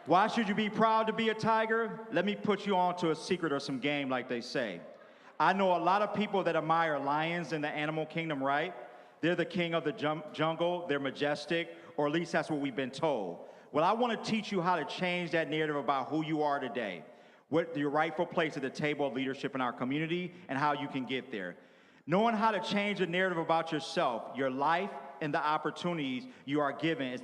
J: Why should you be proud to be a Tiger? Let me put you on to a secret or some game like they say. I know a lot of people that admire lions in the animal kingdom, right? They're the king of the jungle, they're majestic, or at least that's what we've been told. Well, I want to teach you how to change that narrative about who you are today, what your rightful place at the table of leadership in our community, and how you can get there. Knowing how to change the narrative about yourself, your life, and the opportunities you are given is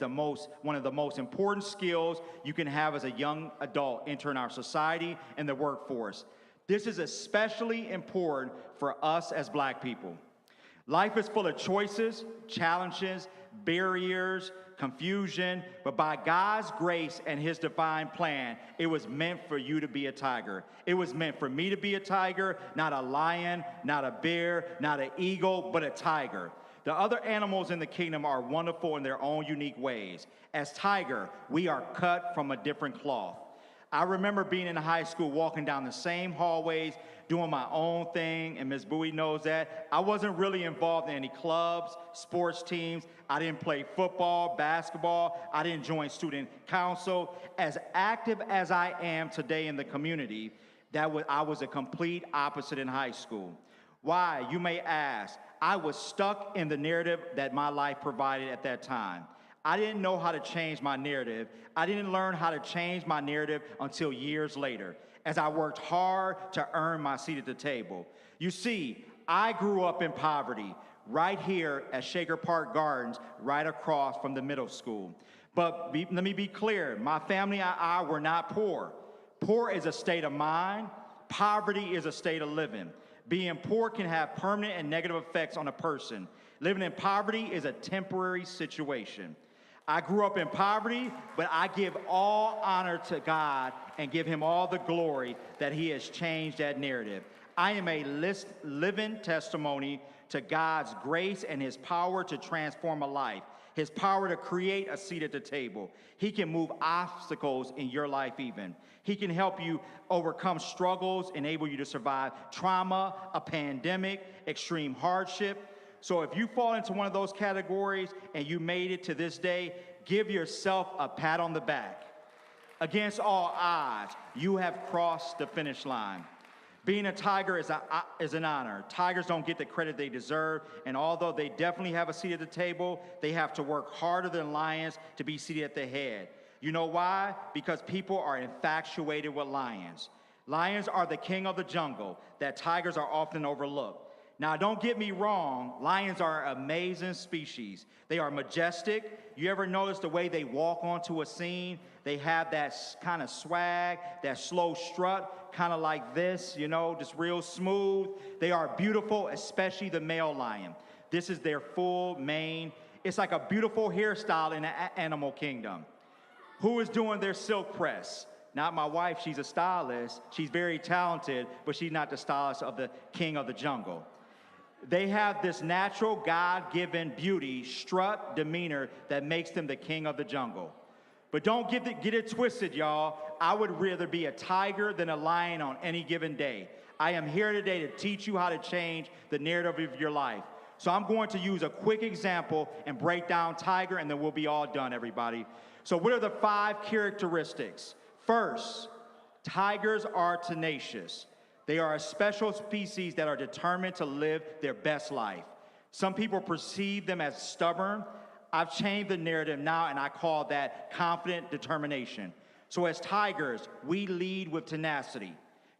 J: one of the most important skills you can have as a young adult entering our society and the workforce. This is especially important for us as Black people. Life is full of choices, challenges, barriers, confusion, but by God's grace and his divine plan, it was meant for you to be a Tiger. It was meant for me to be a Tiger, not a lion, not a bear, not an eagle, but a Tiger. The other animals in the kingdom are wonderful in their own unique ways. As Tiger, we are cut from a different cloth. I remember being in high school, walking down the same hallways, doing my own thing, and Ms. Bowie knows that. I wasn't really involved in any clubs, sports teams. I didn't play football, basketball. I didn't join student council. As active as I am today in the community, I was a complete opposite in high school. Why, you may ask. I was stuck in the narrative that my life provided at that time. I didn't know how to change my narrative. I didn't learn how to change my narrative until years later, as I worked hard to earn my seat at the table. You see, I grew up in poverty, right here at Shaker Park Gardens, right across from the middle school. But let me be clear, my family and I were not poor. Poor is a state of mind. Poverty is a state of living. Being poor can have permanent and negative effects on a person. Living in poverty is a temporary situation. I grew up in poverty, but I give all honor to God and give him all the glory that he has changed that narrative. I am a living testimony to God's grace and his power to transform a life, his power to create a seat at the table. He can move obstacles in your life even. He can help you overcome struggles, enable you to survive trauma, a pandemic, extreme hardship. So if you fall into one of those categories and you made it to this day, give yourself a pat on the back. Against all odds, you have crossed the finish line. Being a Tiger is an honor. Tigers don't get the credit they deserve, and although they definitely have a seat at the table, they have to work harder than Lions to be seated at the head. You know why? Because people are infatuated with lions. Lions are the king of the jungle, that tigers are often overlooked. Now, don't get me wrong, lions are an amazing species. They are majestic. You ever notice the way they walk onto a scene? They have that kind of swag, that slow strut, kind of like this, you know, just real smooth. They are beautiful, especially the male lion. This is their full mane. It's like a beautiful hairstyle in the animal kingdom. Who is doing their silk press? Not my wife, she's a stylist. She's very talented, but she's not the stylist of the king of the jungle. They have this natural, God-given beauty, strut, demeanor that makes them the king of the jungle. But don't get it twisted, y'all. I would rather be a tiger than a lion on any given day. I am here today to teach you how to change the narrative of your life. So I'm going to use a quick example and break down tiger, and then we'll be all done, everybody. So what are the 5 characteristics? First, tigers are tenacious. They are a special species that are determined to live their best life. Some people perceive them as stubborn. I've changed the narrative now, and I call that confident determination. So as tigers, we lead with tenacity.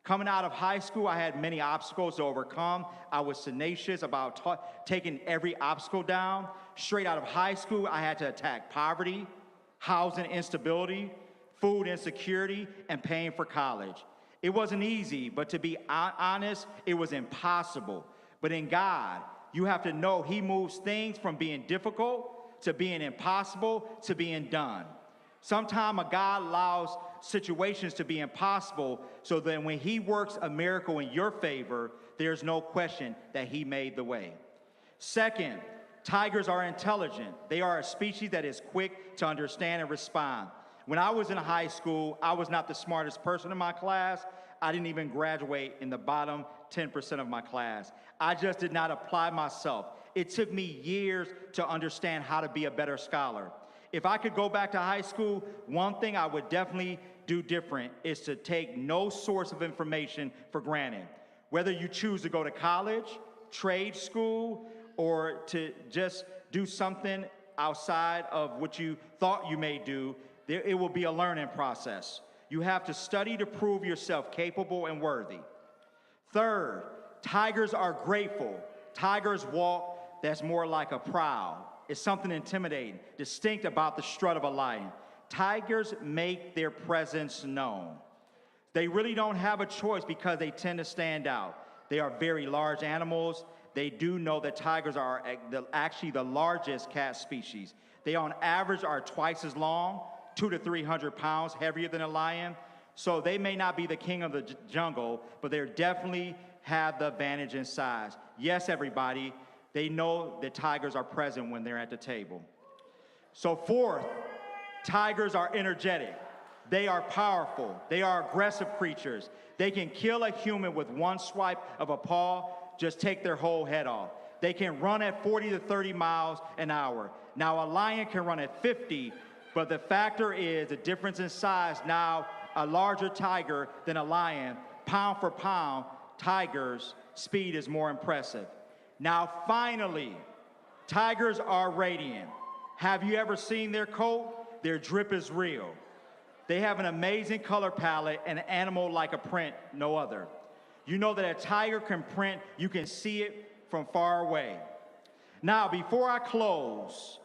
J: Coming out of high school, I had many obstacles to overcome. I was tenacious about taking every obstacle down. Straight out of high school, I had to attack poverty, housing instability, food insecurity, and paying for college. It wasn't easy, but to be honest, it was impossible. But in God, you have to know He moves things from being difficult to being impossible to being done. Sometimes God allows situations to be impossible so that when He works a miracle in your favor, there's no question that He made the way. Second, tigers are intelligent. They are a species that is quick to understand and respond. When I was in high school, I was not the smartest person in my class. I didn't even graduate in the bottom 10% of my class. I just did not apply myself. It took me years to understand how to be a better scholar. If I could go back to high school, one thing I would definitely do different is to take no source of information for granted. Whether you choose to go to college, trade school, or to just do something outside of what you thought you may do, it will be a learning process. You have to study to prove yourself capable and worthy. Third, tigers are grateful. Tigers walk that's more like a prowl. It's something intimidating, distinct about the strut of a lion. Tigers make their presence known. They really don't have a choice because they tend to stand out. They are very large animals. They do know that tigers are actually the largest cat species. They on average are twice as long, 200 to 300 pounds heavier than a lion. So they may not be the king of the jungle, but they definitely have the advantage in size. Yes, everybody, they know that tigers are present when they're at the table. So fourth, tigers are energetic. They are powerful. They are aggressive creatures. They can kill a human with one swipe of a paw, just take their whole head off. They can run at 40 to 30 miles an hour. Now, a lion can run at 50, but the factor is the difference in size. Now, a larger tiger than a lion, pound for pound, tigers' speed is more impressive. Now, finally, tigers are radiant. Have you ever seen their coat? Their drip is real. They have an amazing color palette and an animal like a print, no other. You know that a tiger can print, you can see it from far away. Now, before I close,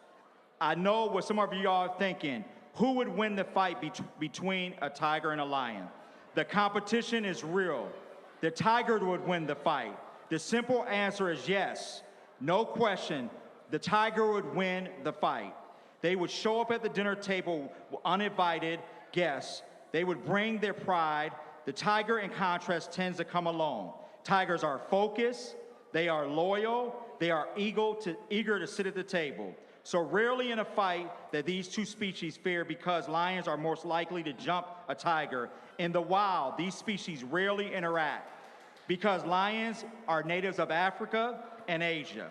J: I know what some of you are thinking. Who would win the fight between a tiger and a lion? The competition is real. The tiger would win the fight. The simple answer is yes. No question, the tiger would win the fight. They would show up at the dinner table uninvited guests. They would bring their pride. The tiger, in contrast, tends to come alone. Tigers are focused. They are loyal. They are eager to sit at the table. So rarely in a fight that these two species fear because lions are most likely to jump a tiger. In the wild, these species rarely interact because lions are natives of Africa and Asia.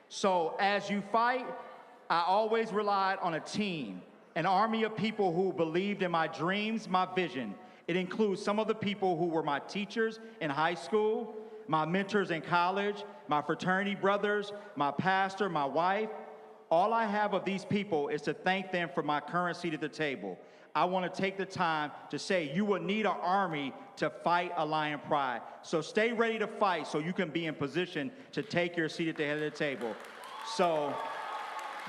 J: So as you fight, I always relied on a team, an army of people who believed in my dreams, my vision. It includes some of the people who were my teachers in high school, my mentors in college, my fraternity brothers, my pastor, my wife. All I have of these people is to thank them for my current seat at the table. I want to take the time to say you will need an army to fight a lion pride. So stay ready to fight so you can be in position to take your seat at the head of the table. So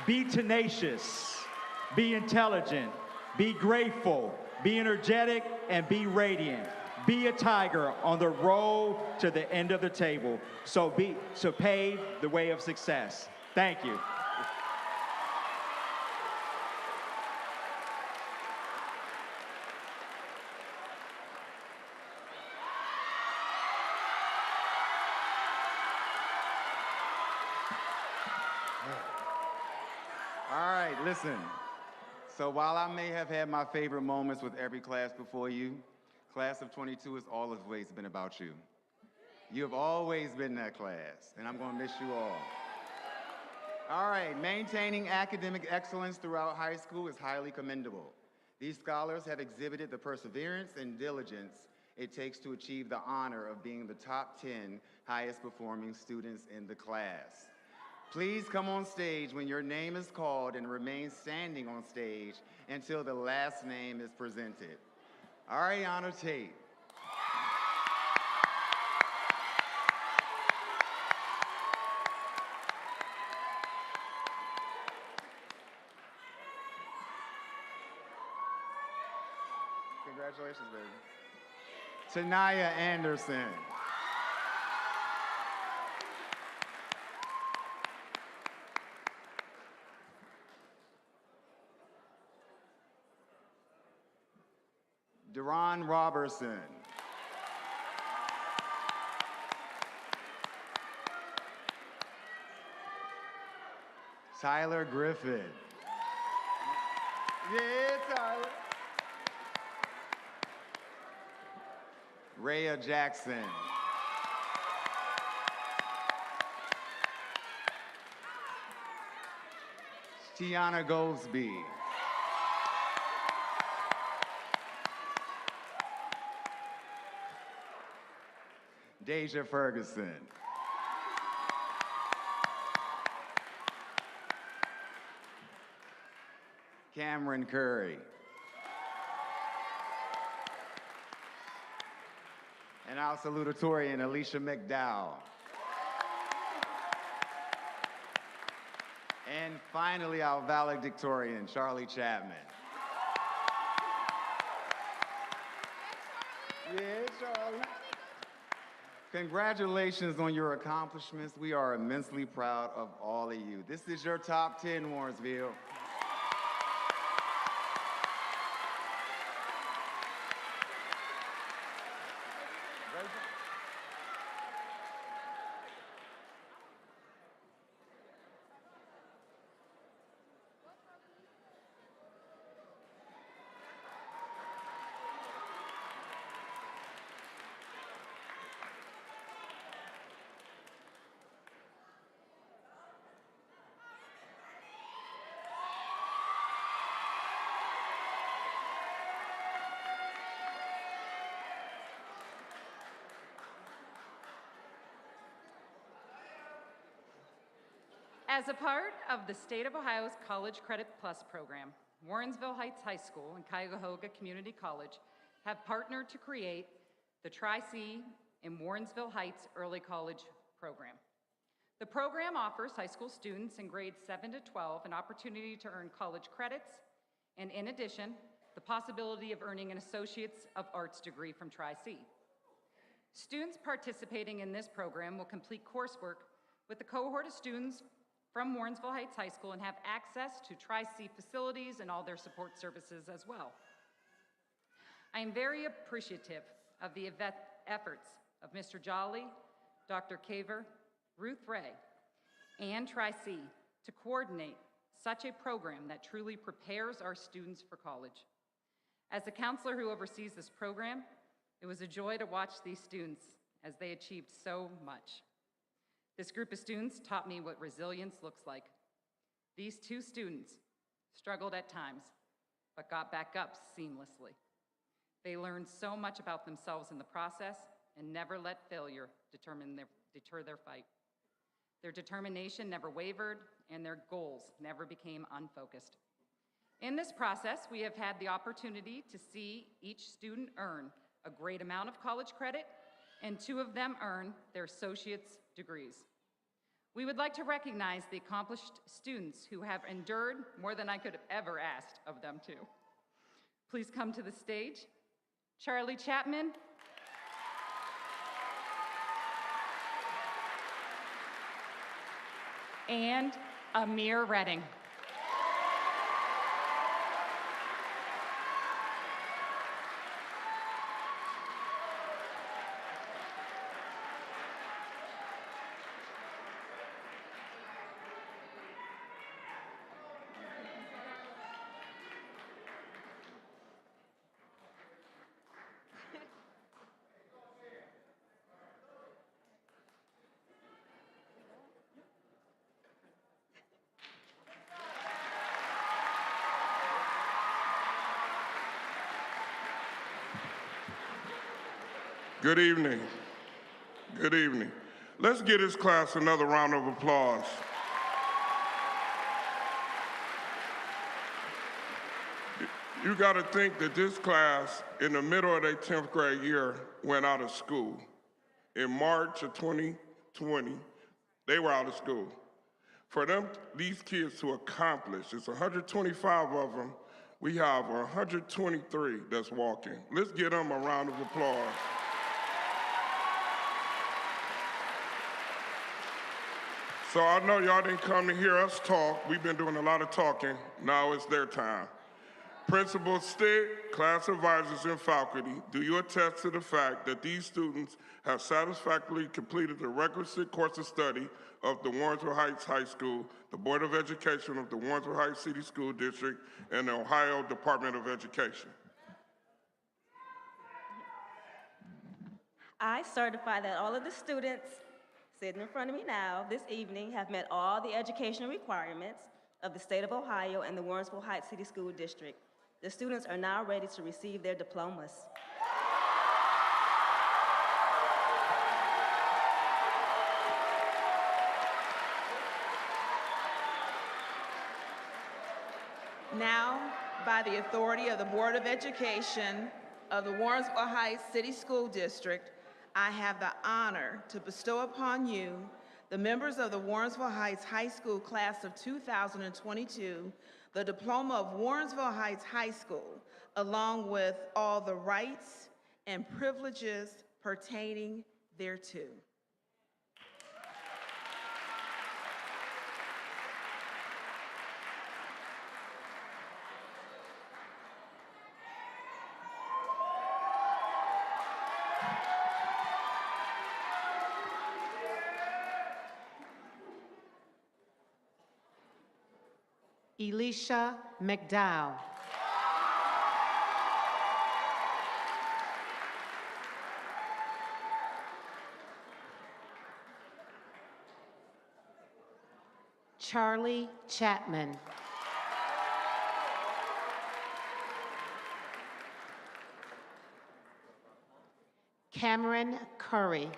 J: be tenacious, be intelligent, be grateful, be energetic, and be radiant. Be a tiger on the road to the end of the table. So pave the way of success. Thank you.
K: All right, listen. So while I may have had my favorite moments with every class before you, class of 22 has always been about you. You have always been that class, and I'm going to miss you all. All right, maintaining academic excellence throughout high school is highly commendable. These scholars have exhibited the perseverance and diligence it takes to achieve the honor of being the top 10 highest performing students in the class. Please come on stage when your name is called and remain standing on stage until the last name is presented. Ariana Tate. Congratulations, baby. Tanaya Anderson. Deron Robertson. Tyler Griffin. Yeah, Tyler. Rhea Jackson. Tiana Goldsby. Deja Ferguson. Cameron Curry. And our salutatorian, Alicia Mcdowell. And finally, our valedictorian, Charlie Chapman. Yeah, Charlie. Congratulations on your accomplishments. We are immensely proud of all of you. This is your top 10, Warrensville.
L: As a part of the State of Ohio's College Credit Plus program, Warrensville Heights High School and Cuyahoga Community College have partnered to create the Tri-C in Warrensville Heights Early College program. The program offers high school students in grades 7 to 12 an opportunity to earn college credits, and in addition, the possibility of earning an Associates of Arts degree from Tri-C. Students participating in this program will complete coursework with the cohort of students from Warrensville Heights High School and have access to Tri-C facilities and all their support services as well. I am very appreciative of the efforts of Mr. Jolly, Dr. Caver, Ruth Ray, and Tri-C to coordinate such a program that truly prepares our students for college. As a counselor who oversees this program, it was a joy to watch these students as they achieved so much. This group of students taught me what resilience looks like. These two students struggled at times, but got back up seamlessly. They learned so much about themselves in the process and never let failure deter their fight. Their determination never wavered, and their goals never became unfocused. In this process, we have had the opportunity to see each student earn a great amount of college credit, and two of them earn their associate's degrees. We would like to recognize the accomplished students who have endured more than I could have ever asked of them to. Please come to the stage. Charlie Chapman. And Amir Redding.
M: Good evening. Good evening. Let's give this class another round of applause. You got to think that this class, in the middle of their 10th grade year, went out of school. In March of 2020, they were out of school. For them, these kids to accomplish, it's 125 of them, we have 123 that's walking. Let's give them a round of applause. So I know y'all didn't come to hear us talk. We've been doing a lot of talking. Now it's their time. Principal Stitt, class advisors, and faculty, do you attest to the fact that these students have satisfactorily completed the requisite course of study of the Warrensville Heights High School, the Board of Education of the Warrensville Heights City School District, and the Ohio Department of Education?
C: I certify that all of the students sitting in front of me now this evening have met all the educational requirements of the state of Ohio and the Warrensville Heights City School District. The students are now ready to receive their diplomas.
B: Now, by the authority of the Board of Education of the Warrensville Heights City School District, I have the honor to bestow upon you, the members of the Warrensville Heights High School class of 2022, the diploma of Warrensville Heights High School, along with all the rights and privileges pertaining thereto.
N: Alicia Mcdowell. Charlie Chapman. Cameron Curry.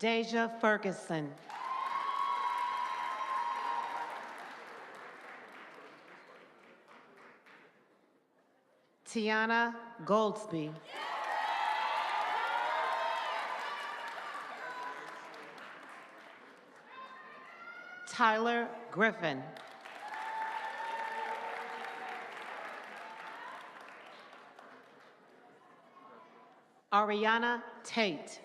N: Deja Ferguson. Tiana Goldsby. Tyler Griffin. Ariana Tate.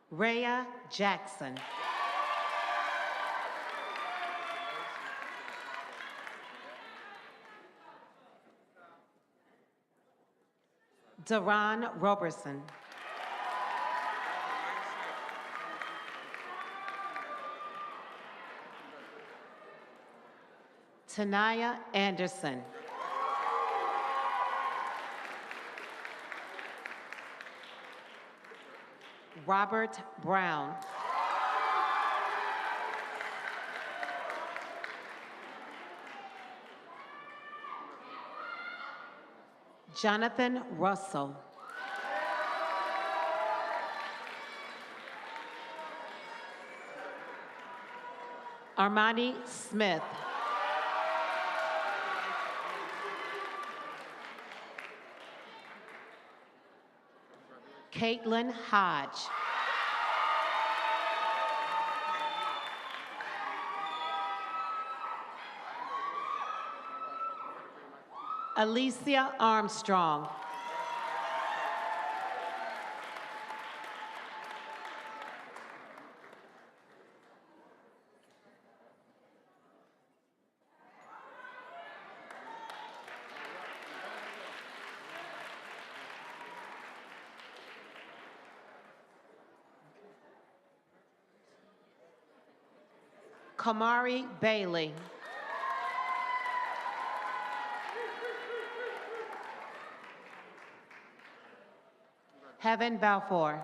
N: Rhea Jackson. Daron Roberson. Tanaya Anderson. Robert Brown. Jonathan Russell. Armani Smith. Caitlin Hodge. Alicia Armstrong. Kamari Bailey. Heaven Balfour.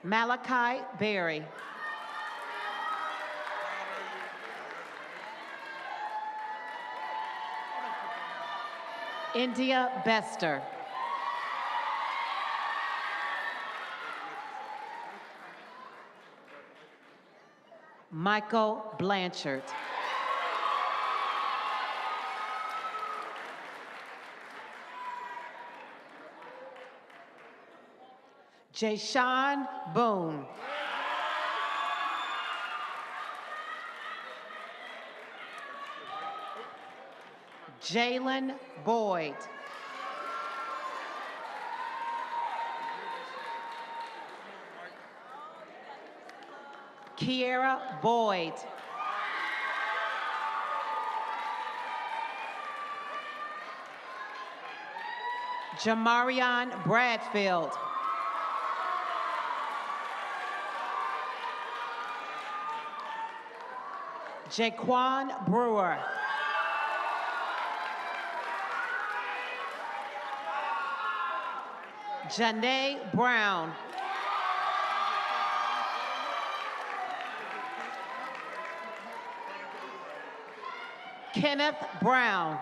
N: Malachi Berry. India Bester. Michael Blanchard. Jayshawn Boone. Jalen Boyd. Kiera Boyd. Jamarion Bradfield. Jaquan Brewer. Janae Brown. Kenneth Brown.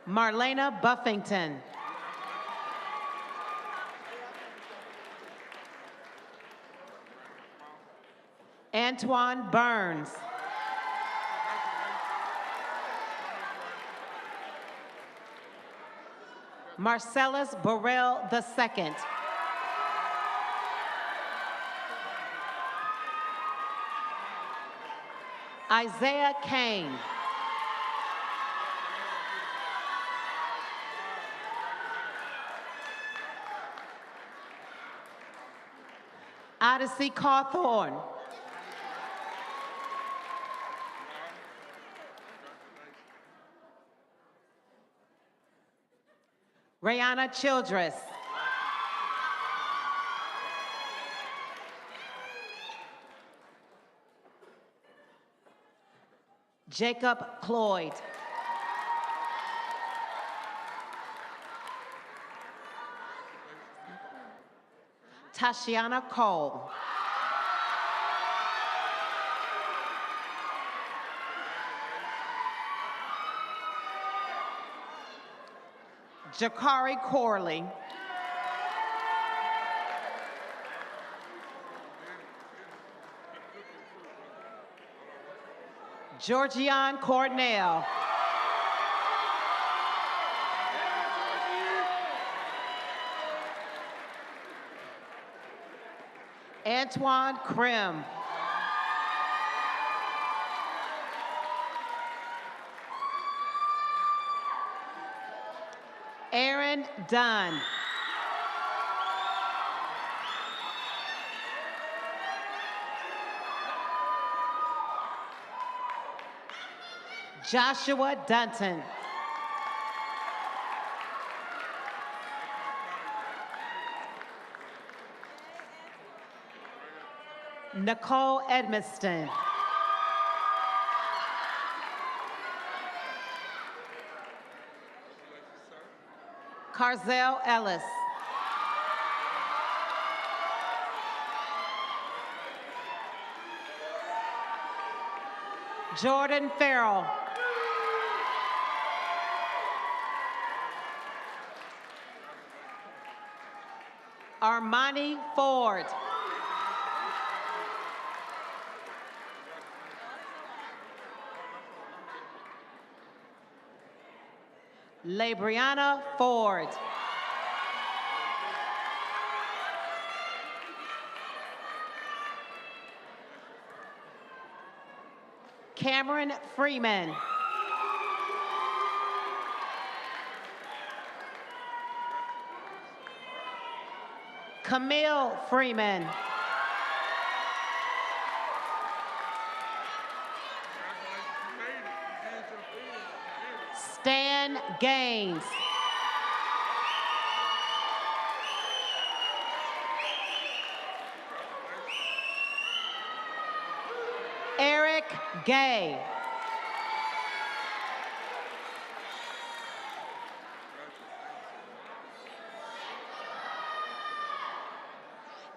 N: Marlena Buffington. Antoine Burns. Marcellus Burrell II. Isaiah Kane. Odyssey Cawthorn. Rihanna Childress. Jacob Cloyd. Tashiana Cole. Jakari Corley. Georgianne Cornell. Antoine Krim. Aaron Dunn. Joshua Dunton. Nicole Edmiston. Carzell Ellis. Jordan Farrell. Armani Ford. Labriana Ford. Cameron Freeman. Camille Freeman. Stan Gaines. Eric Gay.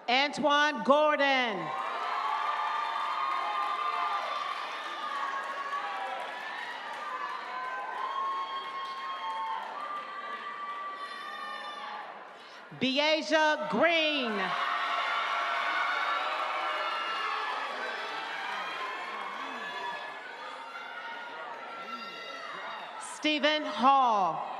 N: Antoine Gordon. Beasia Green. Stephen Hall.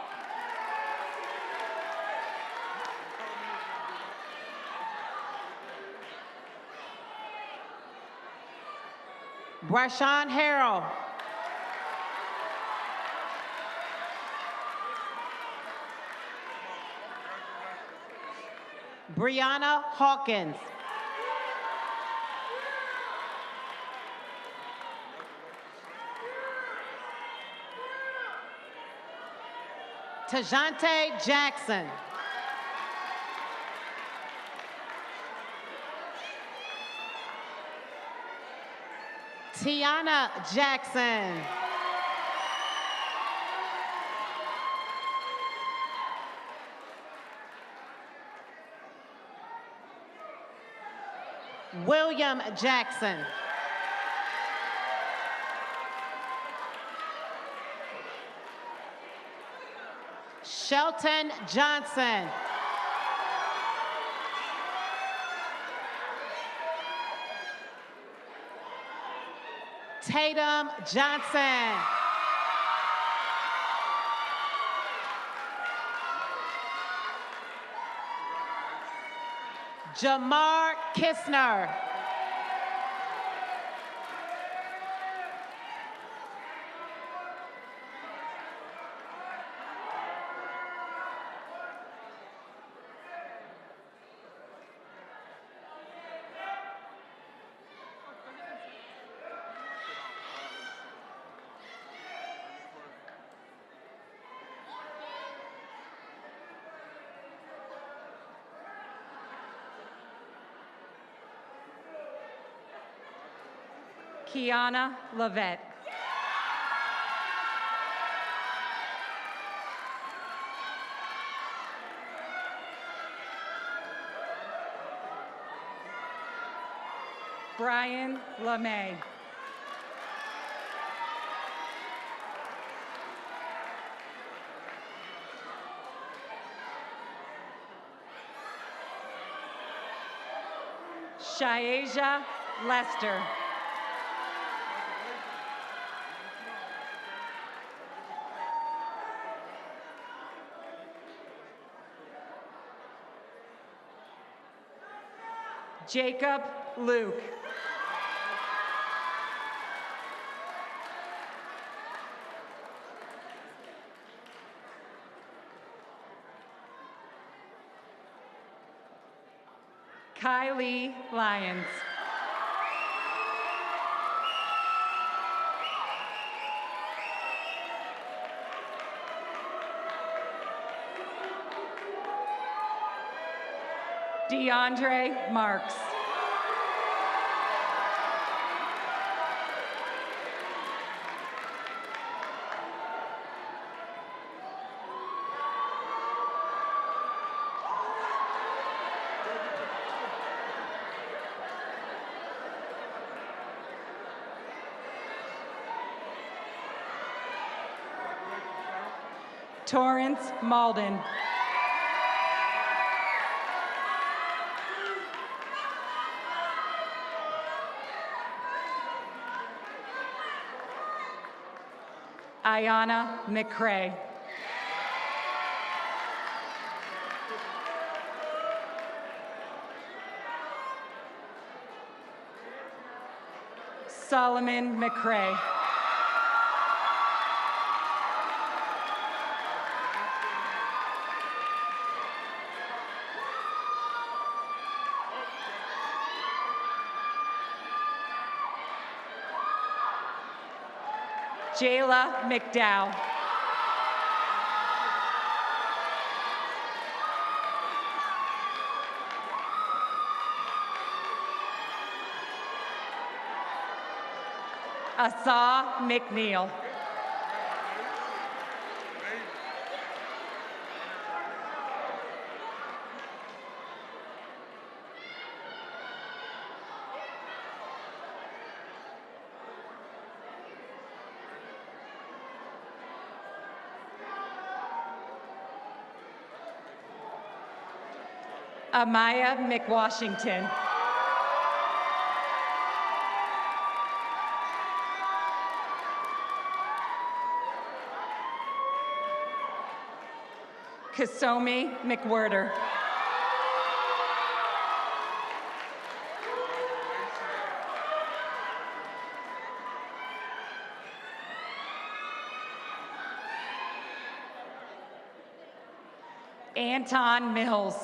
N: Brashawn Harrell. Brianna Hawkins. Tajante Jackson. Tiana Jackson. William Jackson. Shelton Johnson. Tatum Johnson. Jamar Kistner.
L: Kiana Lavette. Brian LeMay. Shayasia Lester. Jacob Luke. Kylie Lyons. DeAndre Marks. Torrance Malden. Ayana McCrae. Solomon McCrae. Jayla McDowell. Asa McNeil. Amaya McWashington. Kasomi McWhirter. Anton Mills.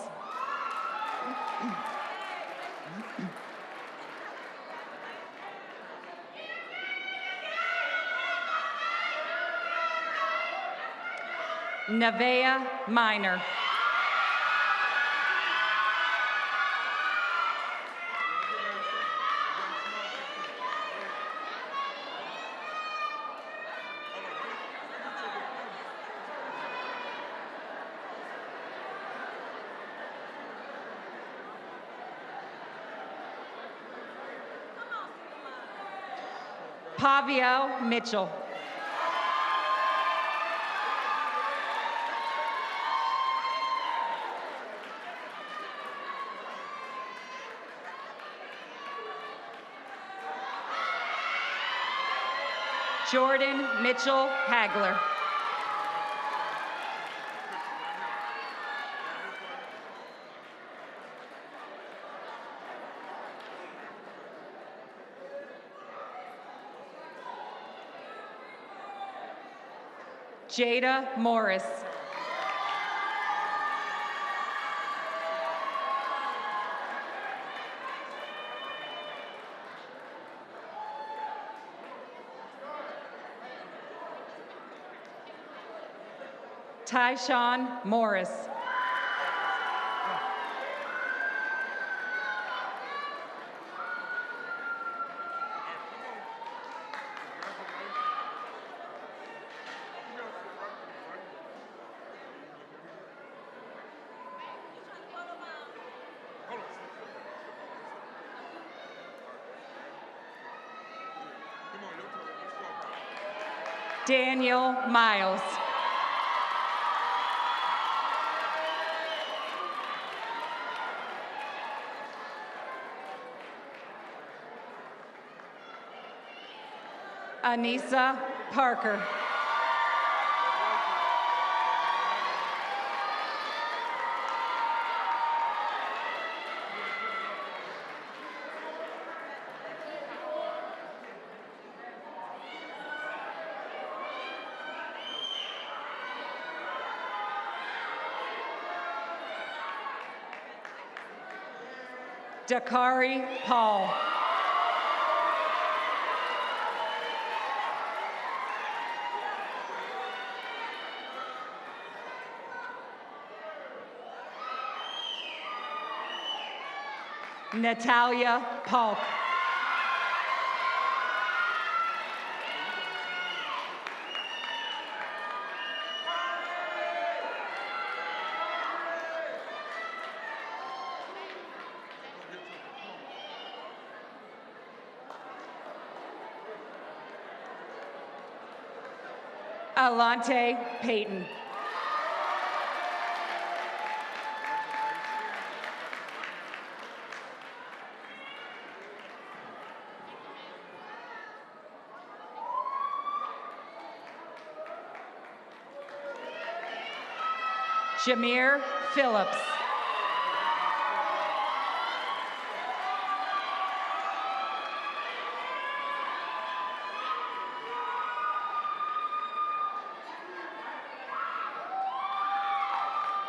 L: Nevaeh Minor. Pavio Mitchell. Jordan Mitchell Hagler. Jada Morris. Tyshawn Morris. Daniel Miles. Anissa Parker. Dakari Paul. Natalia Polk. Alante Payton. Jameer Phillips.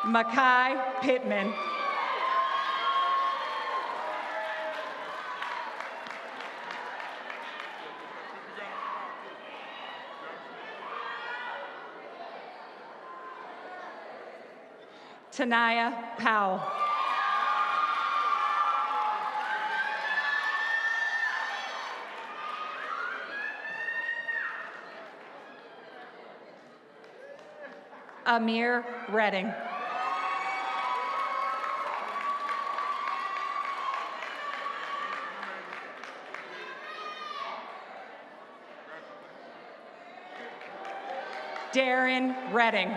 L: Makai Pittman. Tanaya Powell. Amir Redding. Darren Redding.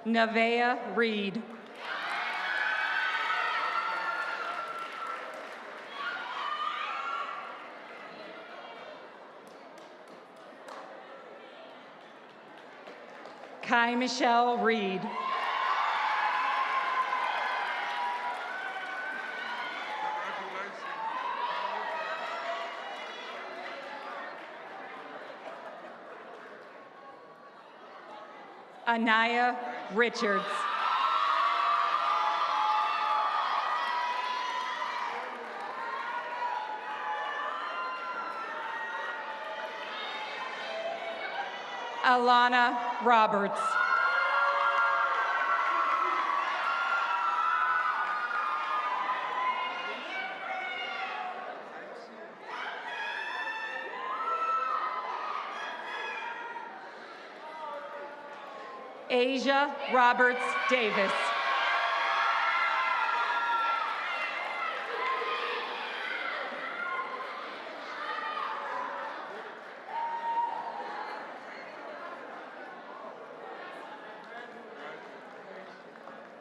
L: Nevaeh Reed. Kai Michelle Reed. Anaya Richards. Alana Roberts. Asia Roberts Davis.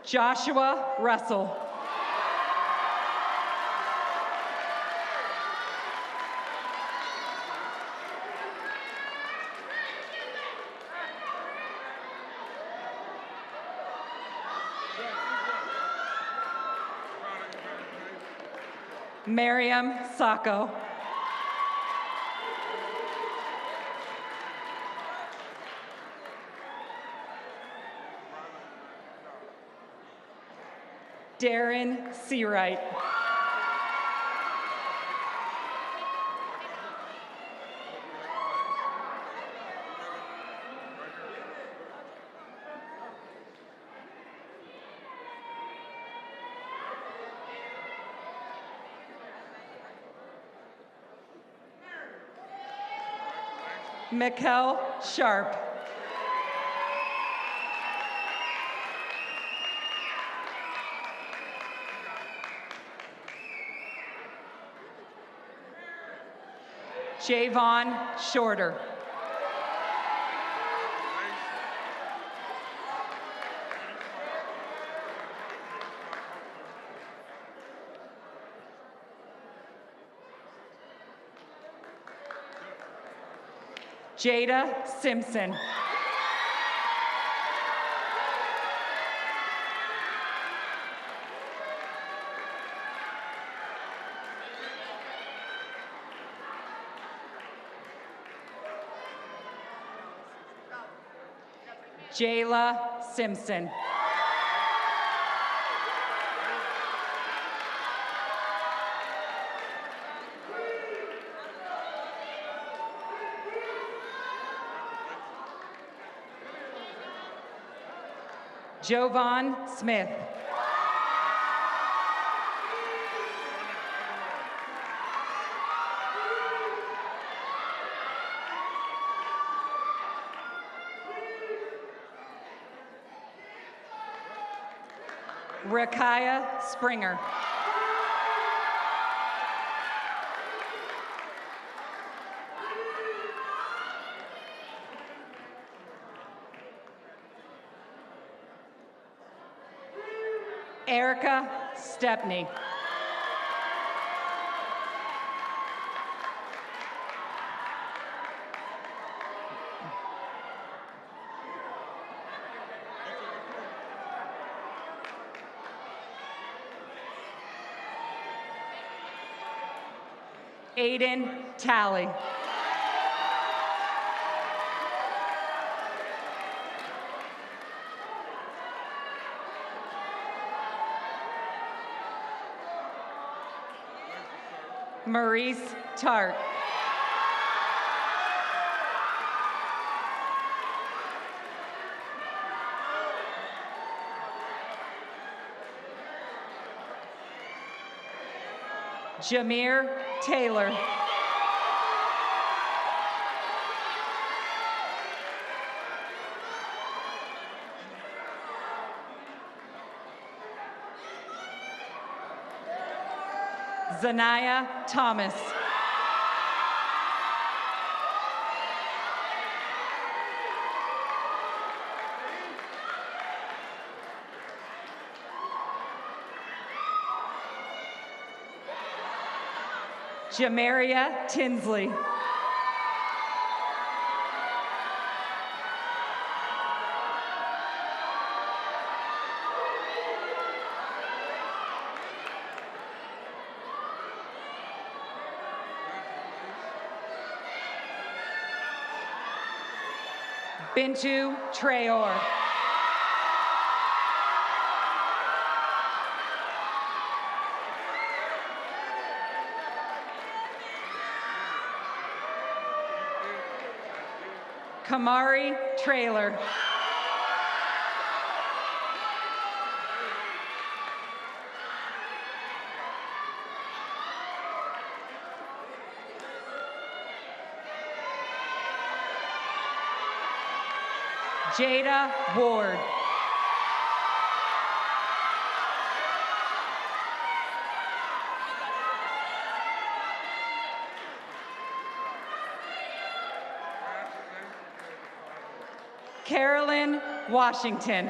L: Joshua Russell. Miriam Sacco. Darren Seawright. Mikkel Sharp. Javon Shorter. Jada Simpson. Jayla Simpson. Jovan Smith. Rakaya Springer. Erica Stepney. Aiden Talley. Maurice Tart. Jameer Taylor. Zanaya Thomas. Jamaria Tinsley. Bintu Traor. Kamari Trailer. Jada Ward. Carolyn Washington.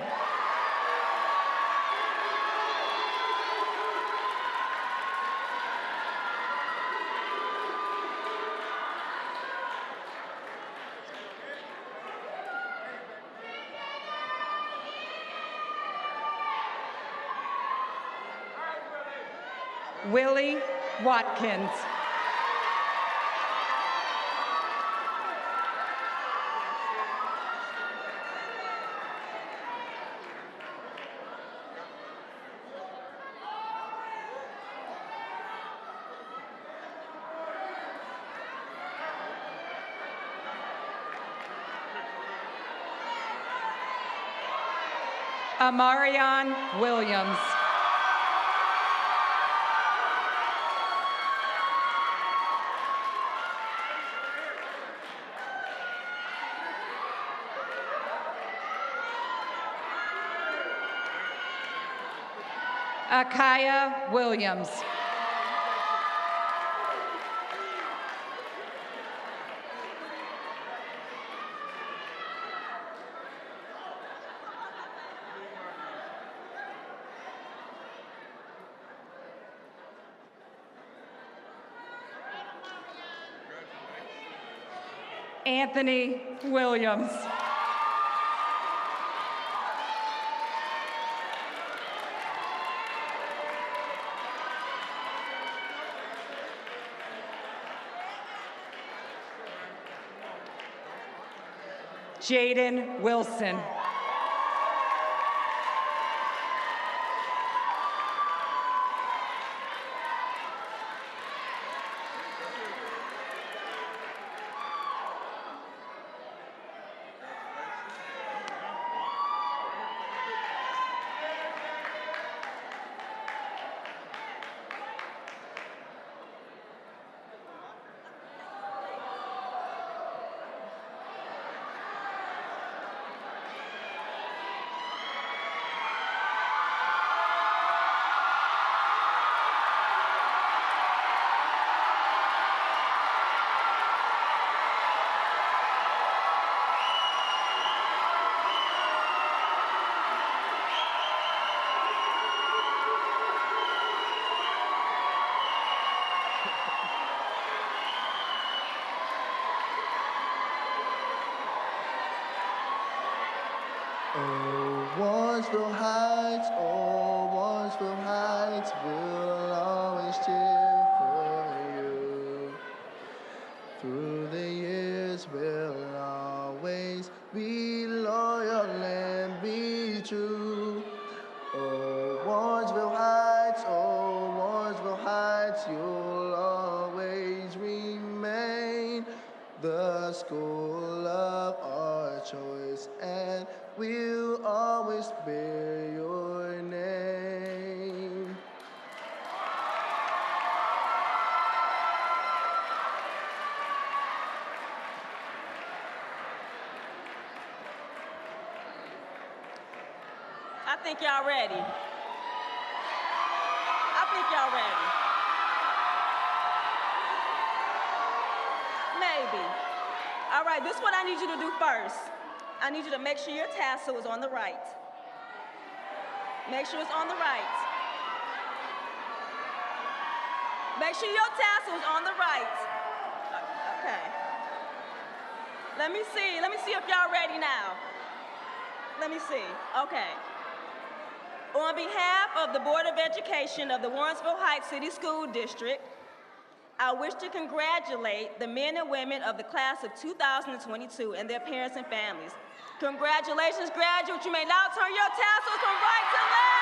L: Willie Watkins. Amarion Williams. Akaya Williams. Anthony Williams. Jaden Wilson.
A: Warrensville Heights, oh, Warrensville Heights, we'll always cheer for you. Through the years, we'll always be loyal and be true. Oh, Warrensville Heights, you'll always remain the school of our choice, and we'll always bear your name.
C: I think y'all ready. I think y'all ready. Maybe. All right, this is what I need you to do first. I need you to make sure your tassel is on the right. Make sure it's on the right. Make sure your tassel is on the right. Okay. Let me see if y'all ready now. Let me see. Okay. On behalf of the Board of Education of the Warrensville Heights City School District, I wish to congratulate the men and women of the class of 2022 and their parents and families. Congratulations, graduates. You may now turn your tassels from right to left.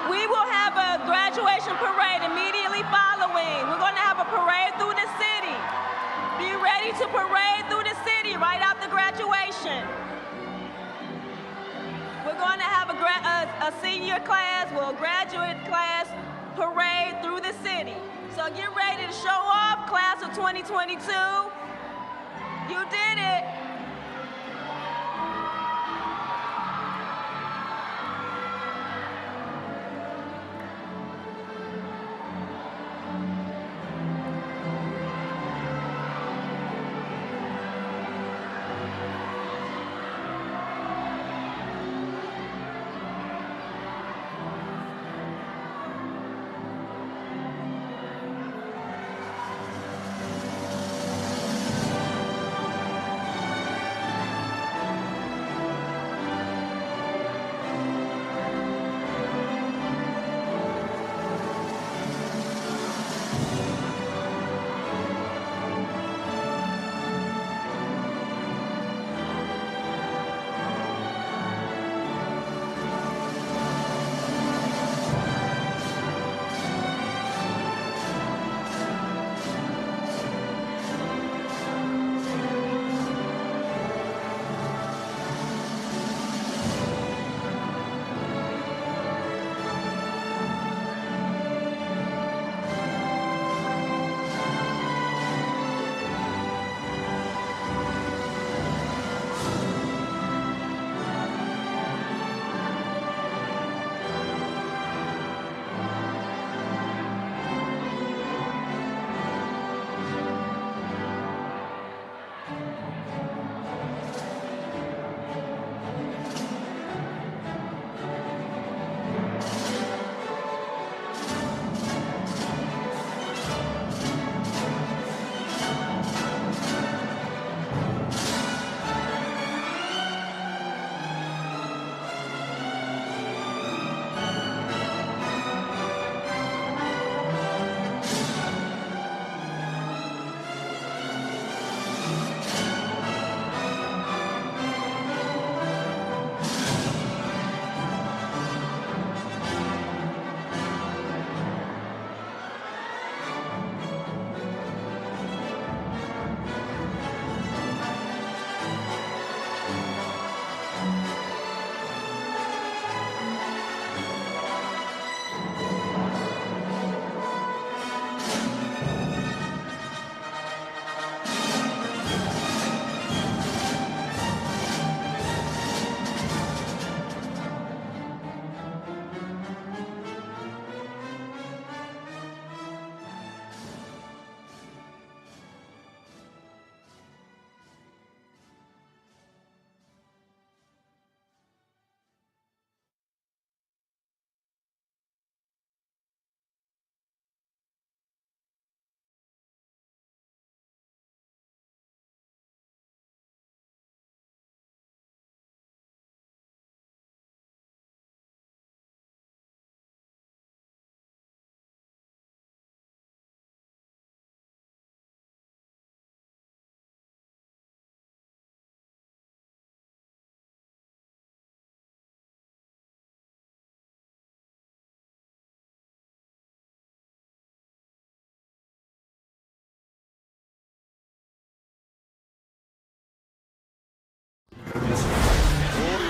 C: We will have a graduation parade immediately following. We're going to have a parade through the city. Be ready to parade through the city right after graduation. We're going to have a senior class, well, graduate class parade through the city. So get ready to show off, class of 2022. You did it.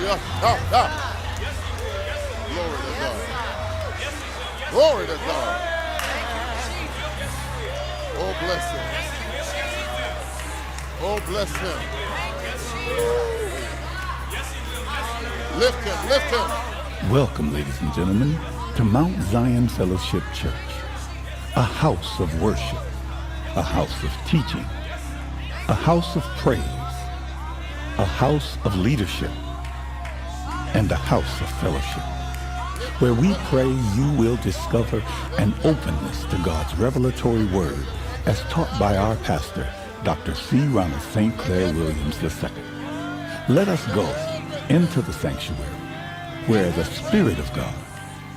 O: Yes, Glory to God. Glory to God. Oh, bless him. Oh, bless him. Lift him, lift him.
P: Welcome, ladies and gentlemen, to Mount Zion Fellowship Church, a house of worship, a house of teaching, a house of praise, a house of leadership, and a house of fellowship, where we pray you will discover an openness to God's revelatory word as taught by our pastor, Dr. C. Ronald St. Clair Williams II. Let us go into the sanctuary, where the Spirit of God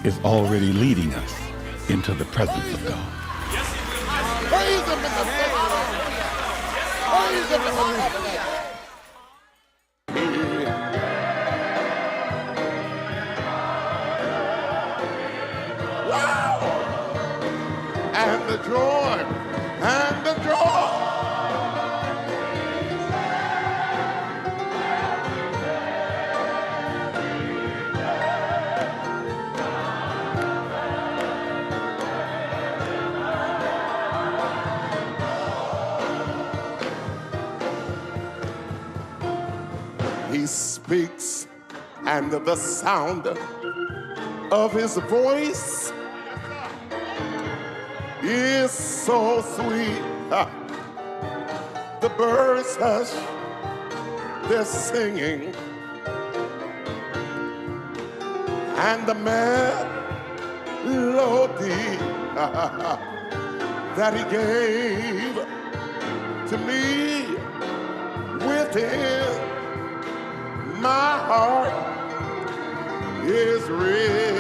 P: is already leading us into the presence of God.
O: Praise him in the sanctuary. Praise him in the tabernacle. And the joy, and the joy. He speaks, and the sound of his voice is so sweet. The birds hush their singing, and the melody that he gave to me within my heart is real.